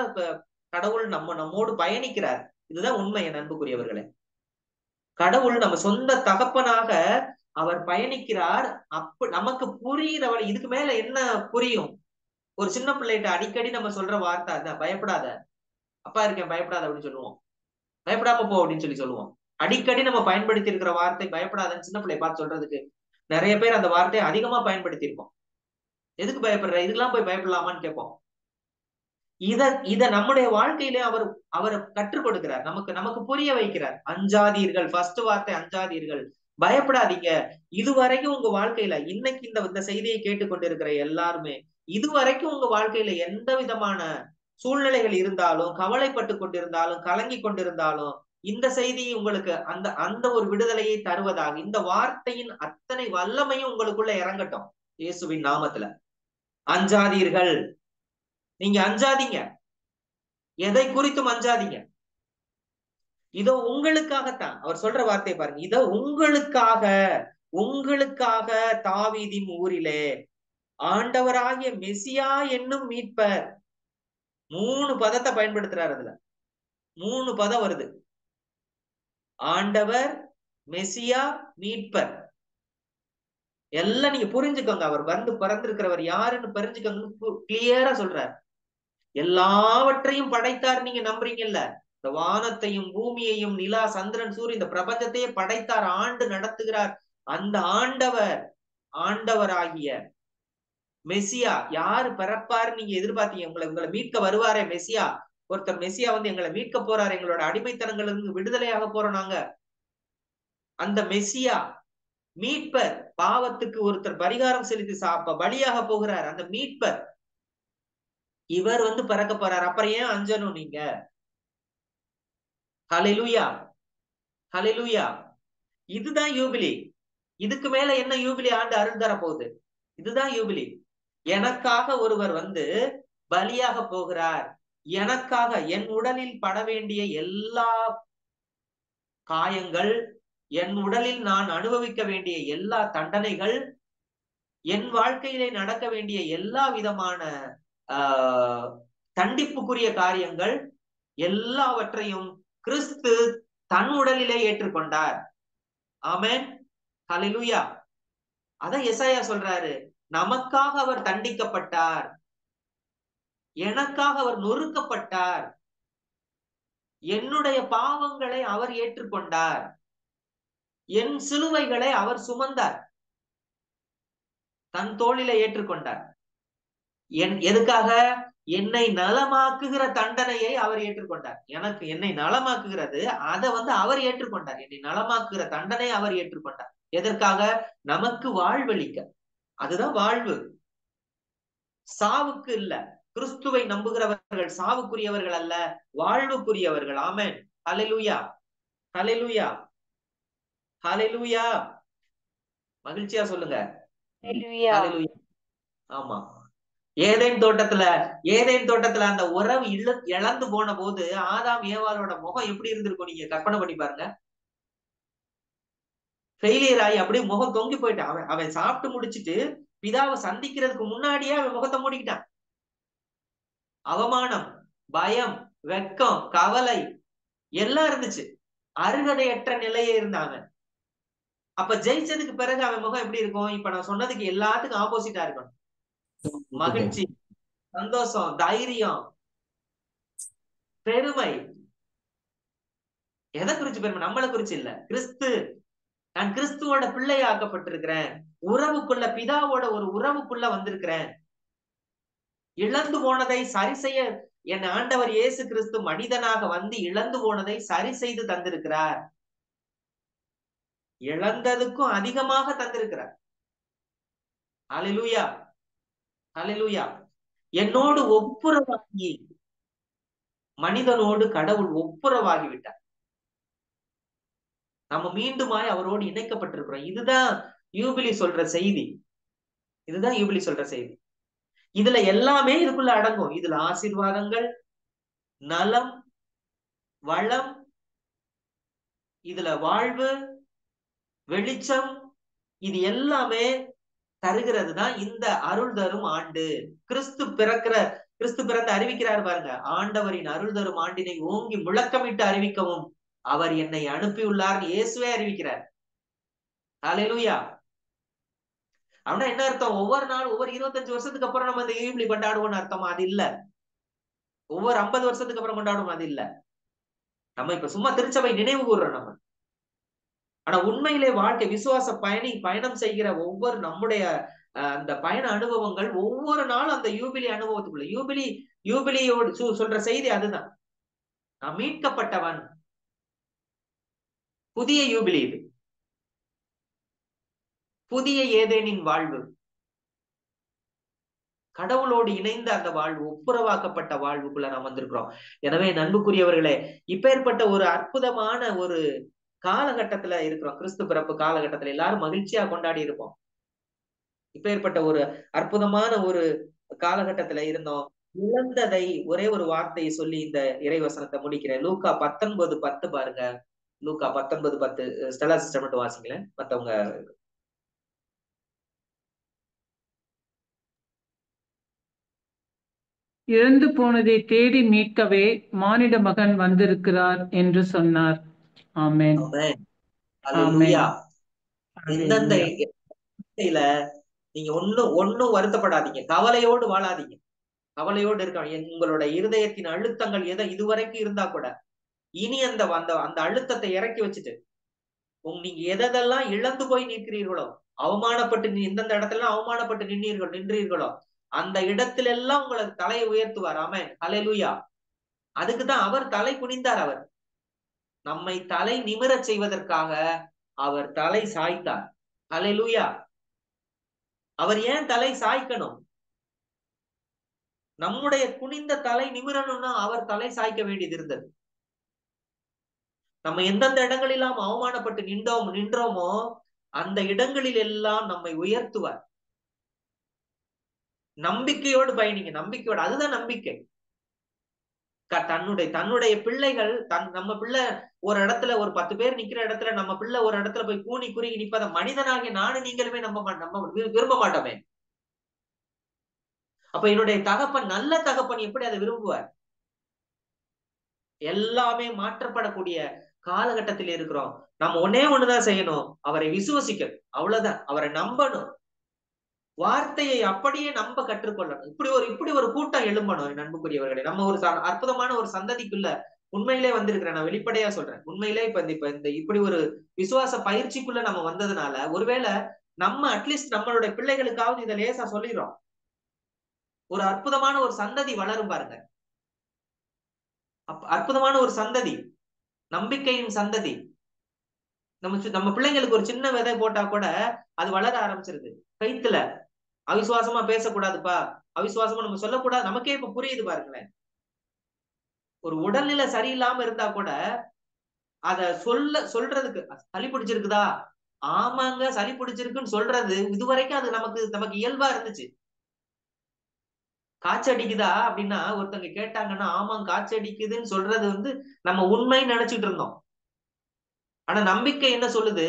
கடவுள் நம்மோடு பயணிக்கிறார். இதுதான் உண்மை என் அன்புக்குரியவர்களே. கடவுள் நம்ம சொந்த தகப்பனாக அவர் பயணிக்கிறார். நமக்கு புரியுற இதுக்கு மேல என்ன புரியும்? ஒரு சின்ன பிள்ளைகிட்ட அடிக்கடி நம்ம சொல்ற வார்த்தை அதான், பயப்படாத, அப்பா இருக்கேன் பயப்படாத அப்படின்னு சொல்லுவோம். பயப்படாம போ அப்படின்னு சொல்லுவோம். அடிக்கடி நம்ம பயன்படுத்தி இருக்கிற வார்த்தை பயப்படாதன்னு சின்ன பிள்ளைய பார்த்து சொல்றதுக்கு நிறைய பேர் அந்த வார்த்தையை அதிகமா பயன்படுத்தி இருக்கோம். எதுக்கு பயப்படுற, இதுக்கெல்லாம் போய் பயப்படலாமான்னு கேட்போம். இத நம்முடைய வாழ்க்கையிலே அவர் கற்றுக் கொடுக்கிறார், நமக்கு புரிய வைக்கிறார். அஞ்சாதீர்கள், ஃபர்ஸ்ட் வார்த்தை அஞ்சாதீர்கள், பயப்படாதீங்க. இதுவரைக்கும் உங்க வாழ்க்கையில இன்னைக்கு இந்த செய்தியை கேட்டுக்கொண்டிருக்கிற எல்லாருமே இதுவரைக்கும் உங்க வாழ்க்கையில எந்த விதமான சூழ்நிலைகள் இருந்தாலும், கவலைப்பட்டு கொண்டிருந்தாலும், கலங்கி கொண்டிருந்தாலும், இந்த செய்தி உங்களுக்கு அந்த ஒரு விடுதலையை தருவதாக, இந்த வார்த்தையின் அத்தனை வல்லமையும் உங்களுக்குள்ள இறங்கட்டும் இயேசுவின் நாமத்துல. அஞ்சாதீர்கள், நீங்க அஞ்சாதீங்க, எதை குறித்தும் அஞ்சாதீங்க. இதோ உங்களுக்காகத்தான் அவர் சொல்ற வார்த்தையை பாருங்க. இதோ உங்களுக்காக தாவீதின் ஊரிலே ஆண்டவராகிய மெசியா என்னும் மீட்பர். 3 பதத்தை பயன்படுத்துறாரு. அதுல 3 பதம் வருது. ஆண்டவர், மெசியா, மீட்பர். எல்லாம் நீங்க புரிஞ்சுக்கோங்க. அவர் வந்து பிறந்திருக்கிறவர் யாருன்னு புரிஞ்சுக்கோங்க. கிளியரா சொல்றார். எல்லாவற்றையும் படைத்தார். நீங்க நம்புறீங்கல்ல? இந்த வானத்தையும் பூமியையும் நிலா சந்திரன் சூரியன் இந்த பிரபஞ்சத்தையே படைத்தார், ஆண்டு நடத்துகிறார். அந்த ஆண்டவராகிய மெசியா யாரு பிறப்பாரு நீங்க எதிர்பார்த்தீங்க? உங்களை மீட்க வருவாரே மெசியா. ஒருத்தர் மெசியா வந்து எங்களை மீட்க போறாரு, எங்களோட அடிமைத்தனங்களுக்கு விடுதலையாக போறோம் நாங்க. அந்த மெசியா மீட்பர், பாவத்துக்கு ஒருத்தர் பரிகாரம் செலுத்தி பலியாக போகிறார். அந்த மீட்பர் இவர் வந்து பிறக்க போறார். அப்புறம் ஏன் அஞ்சனும் நீங்க? ஹல்லேலூயா, ஹல்லேலூயா. இதுதான் யூபிலி. இதுக்கு மேல என்ன யூபிலி ஆண்டு அருள் தர போகுது? இதுதான் யூபிலி. எனக்காக ஒருவர் வந்து பலியாக போகிறார். எனக்காக என் உடலில் பட வேண்டிய எல்லா காயங்கள், என் உடலில் நான் அனுபவிக்க வேண்டிய எல்லா தண்டனைகள், என் வாழ்க்கையிலே நடக்க வேண்டிய எல்லா விதமான தண்டிப்புக்குரிய காரியங்கள் எல்லாவற்றையும் கிறிஸ்து தன் உடலிலே ஏற்றுக்கொண்டார். ஆமென், ஹல்லேலூயா. அதான் எசாயா சொல்றாரு, நமக்காக அவர் தண்டிக்கப்பட்டார், எனக்காக அவர் நொறுக்கப்பட்டார், என்னுடைய பாவங்களை அவர் ஏற்றுக்கொண்டார், என் சிலுவைகளை அவர் சுமந்தார், தன் தோளிலே ஏற்றுக்கொண்டார். எதுக்காக? என்னை நலமாக்குகிற தண்டனையை அவர் ஏற்றுக்கொண்டார். எனக்கு என்னை நலமாக்குகிறது அதை அவர் ஏற்றுக்கொண்டார். என்னை நலமாக்குகிற தண்டனை அவர் ஏற்றுக்கொண்டார். எதற்காக? நமக்கு வாழ்வளிக்க. அதுதான் வாழ்வு. சாவுக்கு இல்ல. கிறிஸ்துவை நம்புகிறவர்கள் சாவுக்குரியவர்கள் அல்ல, வாழ்வுக்குரியவர்கள். ஆமென். ஹல்லேலூயா, ஹல்லேலூயா, ஹல்லேலூயா. மகிழ்ச்சியா சொல்லுங்க. ஹல்லேலூயா. ஆமா. ஏதேன் தோட்டத்துல அந்த உறவு இழந்து போன போது ஆதாம் ஏவாளோட முகம் எப்படி இருந்திருக்கும் நீங்க கற்பனை பண்ணி பாருங்க. ஃபெயிலியர் ஆகி அப்படியே முகம் தொங்கி போயிட்டான். அவன் சாப்பிட்டு முடிச்சிட்டு பிதாவை சந்திக்கிறதுக்கு முன்னாடியே அவன் முகத்தை மூடிக்கிட்டான். அவமானம், பயம், வெக்கம், கவலை எல்லாம் இருந்துச்சு. அருகதையற்ற நிலையே இருந்தாங்க. அப்ப ஜெயிச்சதுக்கு பிறகு அவன் முகம் எப்படி இருக்கும்? இப்ப நான் சொன்னதுக்கு எல்லாத்துக்கும் ஆப்போசிட்டா இருக்கணும். மகிழ்ச்சி, சந்தோஷம், தைரியம், பெருமை. எதை குறிச்சு பெருமை? நம்மளை குறிச்சு இல்ல, கிறிஸ்து. நான் கிறிஸ்துவோட பிள்ளையாக்கப்பட்டிருக்கிறேன். உறவுக்குள்ள, பிதாவோட ஒரு உறவுக்குள்ள வந்திருக்கிறேன். இழந்து போனதை சரி செய்ய என் ஆண்டவர் இயேசு கிறிஸ்து மனிதனாக வந்து இழந்து போனதை சரி செய்து தந்திருக்கிறார். இழந்ததுக்கும் அதிகமாக தந்திருக்கிறார். ஹல்லேலூயா, ஹல்லேலூயா. என்னோடு ஒப்புரவாகி, மனிதனோடு கடவுள் ஒப்புரவாகி விட்டார். நம்ம மீண்டுமாய் அவரோடு இணைக்கப்பட்டிருக்கிறோம். இதுதான் யூபிலி சொல்ற செய்தி. இதுதான் யூபிலி சொல்ற செய்தி. இதுல எல்லாமே இதுக்குள்ள அடங்கும். இதுல ஆசீர்வாதங்கள், நலம், வளம், இதுல வாழ்வு, வெளிச்சம், இது எல்லாமே தருகிறது தான் இந்த அருள் தரும் ஆண்டு. கிறிஸ்து பிறந்து அறிவிக்கிறார் பாருங்க. ஆண்டவரின் அருள் தரும் ஆண்டினை ஓங்கி முழக்கமிட்டு அறிவிக்கவும் அவர் என்னை அனுப்பியுள்ளார். இயேசுவே அறிவிக்கிறார். ஹல்லேலூயா. அப்படின்னா என்ன அர்த்தம்? ஒவ்வொரு நாள், ஒவ்வொரு 25 வருஷத்துக்கு அப்புறம் நம்ம இந்த யூபிலி கொண்டாடுவோம்னு அர்த்தமா? அது இல்ல. ஒவ்வொரு 50 வருஷத்துக்கு அப்புறம் கொண்டாடுவோம், அது இல்ல. நம்ம இப்ப சும்மா திருச்சபை நினைவு கூறுறோம் நம்ம. ஆனா உண்மையிலே வாழ்க்கை விசுவாச பயணம் செய்கிற ஒவ்வொரு நம்முடைய அந்த பயண அனுபவங்கள் ஒவ்வொரு நாளும் அந்த யூபிலி அனுபவத்துக்குள்ள யூபிலியோடு சொல்ற செய்தி அதுதான். நான் மீட்கப்பட்டவன். புதிய யூபிலி இது. புதிய ஏதேனின் வாழ்வு, கடவுளோடு இணைந்த அந்த வாழ்வு, ஒப்புரவாக்கப்பட்ட வாழ்வுக்குள்ள நாம் வந்திருக்கிறோம். எனவே நண்புக்குரியவர்களே, இப்பேற்பட்ட ஒரு அற்புதமான ஒரு காலகட்டத்துல இருக்கிறோம். கிறிஸ்து பிறப்பு காலகட்டத்துல எல்லாரும் மகிழ்ச்சியா கொண்டாடி இருப்போம். இப்பேற்பட்ட ஒரு அற்புதமான ஒரு காலகட்டத்துல இருந்தோம். இழந்ததை ஒரே ஒரு வார்த்தையை சொல்லி இந்த இறைவசனத்தை முடிக்கிறேன். லூக்கா 19:10 பாருங்க. லூக்கா 19:10. ஸ்டெல்லா சிஸ்டர் மட்டும் வாசிங்களேன், மத்தவங்க. இழந்து போனதை தேடி மீட்கவே மானிட மகன் வந்திருக்கிறார் என்று சொன்னார். ஆமென். ஹல்லேலூயா. எந்தெந்த நீங்க ஒண்ணும் வருத்தப்படாதீங்க, கவலையோடு வாழாதீங்க. கவலையோடு இருக்க உங்களோட இருதயத்தின் அழுத்தங்கள் இதுவரைக்கும் இருந்தா கூட இனி அந்த அழுத்தத்தை இறக்கி வச்சுட்டு நீங்க எதெல்லாம் இழந்து போய் நிற்கிறீர்களோ, அவமானப்பட்டு எந்தெந்த இடத்துல அவமானப்பட்டு நின்றீர்களோ அந்த இடத்துல எல்லாம் உங்களுக்கு தலையை உயர்த்துவார். ஆமென். ஹல்லேலூயா. அதுக்குதான் அவர் தலை குனிந்தார். அவர் நம்மை தலை நிமிரச் செய்வதற்காக அவர் தலை சாய்த்தார். ஹல்லேலூயா. அவர் ஏன் தலை சாய்க்கணும்? நம்முடைய குனிந்த தலை நிமிரணும்னா அவர் தலை சாய்க்க வேண்டியது இருந்தது. நம்ம எந்தெந்த இடங்களெல்லாம் அவமானப்பட்டு நின்றோமோ அந்த இடங்களில் எல்லாம் நம்மை உயர்த்துவார். நம்பிக்கையோடு பயணிங்க. நம்பிக்கையோடு, அதுதான் நம்பிக்கை. தன்னுடைய பிள்ளைகள் நம்ம பிள்ளை ஒரு இடத்துல, ஒரு 10 பேர் நிக்கிற இடத்துல நம்ம பிள்ளை ஒரு இடத்துல போய் கூனி குறுகி நிப்பத மனிதனாகிய நானும் நீங்களுமே நம்ம விரும்ப மாட்டோமே. அப்ப என்னுடைய தகப்பன், நல்ல தகப்பன் எப்படி அதை விரும்புவார்? எல்லாமே மாற்றப்படக்கூடிய காலகட்டத்தில் இருக்கிறோம். நம்ம ஒண்ணுதான் செய்யணும், அவரை விசுவசிக்கணும். அவ்வளவுதான். அவரை நம்பணும். வார்த்தையை அப்படியே நம்ப கற்றுக்கொள்ளணும். இப்படி ஒரு கூட்டம் எழும்பணும். நண்புக்குரியவர்களே, நம்ம ஒரு அற்புதமான ஒரு சந்ததிக்குள்ள உண்மையிலே வந்திருக்கிறேன். நான் வெளிப்படையா சொல்றேன். உண்மையிலே இப்படி ஒரு விசுவாச பயிற்சிக்குள்ள நம்ம வந்ததுனால ஒருவேளை நம்ம அட்லீஸ்ட் நம்மளுடைய பிள்ளைகளுக்காவது இதை லேசா சொல்லிடுறோம். ஒரு அற்புதமான ஒரு சந்ததி வளரும் பாருங்க. அற்புதமான ஒரு சந்ததி, நம்பிக்கையின் சந்ததி. நம்ம பிள்ளைங்களுக்கு ஒரு சின்ன விதை போட்டா கூட அது வளர ஆரம்பிச்சிருது. கைத்துல அவிசுவாசமா பேசக்கூடாதுப்பா, அவிசுவாசமா நம்ம சொல்லக்கூடாது. நமக்கே இப்ப புரியுது பாருங்களேன். ஒரு உடல்நிலை சரியில்லாம இருந்தா கூட அத சொல்றதுக்கு, சளி பிடிச்சிருக்குதா, ஆமாங்க சளி பிடிச்சிருக்குன்னு சொல்றது இதுவரைக்கும் அது நமக்கு இயல்பா இருந்துச்சு. காய்ச்சடிக்குதா அப்படின்னா ஒருத்தங்க கேட்டாங்கன்னா ஆமாங்க காய்ச்சடிக்குதுன்னு சொல்றது நம்ம உண்மைன்னு நினைச்சிட்டு இருந்தோம். ஆனா நம்பிக்கை என்ன சொல்லுது?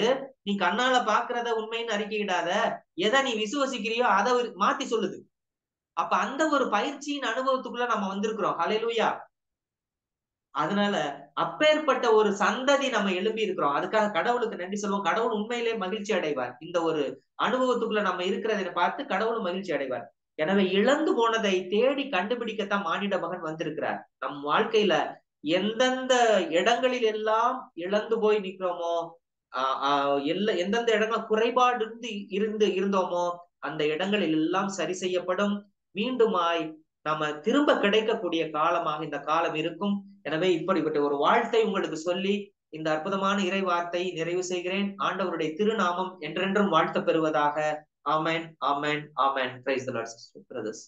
நீ கண்ணால பாக்குறத உண்மைன்னு அறிக்கையிடாத, எதை நீ விசுவசிக்கிறியோ அதை மாத்தி சொல்லுது. அப்ப அந்த ஒரு பயிற்சியின் அனுபவத்துக்குள்ள நம்ம வந்திருக்கிறோம். ஹல்லேலூயா. அதனால அப்பேற்பட்ட ஒரு சந்ததி நம்ம எழுப்பி இருக்கிறோம். அதுக்காக கடவுளுக்கு நன்றி சொல்லுவோம். கடவுள் உண்மையிலே மகிழ்ச்சி அடைவார். இந்த ஒரு அனுபவத்துக்குள்ள நம்ம இருக்கிறதை பார்த்து கடவுள் மகிழ்ச்சி அடைவார். எனவே இழந்து போனதை தேடி கண்டுபிடிக்கத்தான் மானிட மகன் வந்திருக்கிறார். நம் வாழ்க்கையில எந்தெந்த இடங்களில் எல்லாம் இழந்து போய் நிற்கிறோமோ, எந்தெந்த இடங்கள் குறைபாடு இருந்தோமோ அந்த இடங்களில் எல்லாம் சரி செய்யப்படும். மீண்டுமாய் நம்ம திரும்ப கிடைக்கக்கூடிய காலமாக இந்த காலம் இருக்கும். எனவே இப்படிப்பட்ட ஒரு வாழ்த்தை உங்களுக்கு சொல்லி இந்த அற்புதமான இறை வார்த்தை நிறைவு செய்கிறேன். ஆண்டவருடைய திருநாமம் என்றென்றும் வாழ்த்த பெறுவதாக. Amen, amen, amen. Praise the Lord sister, brothers.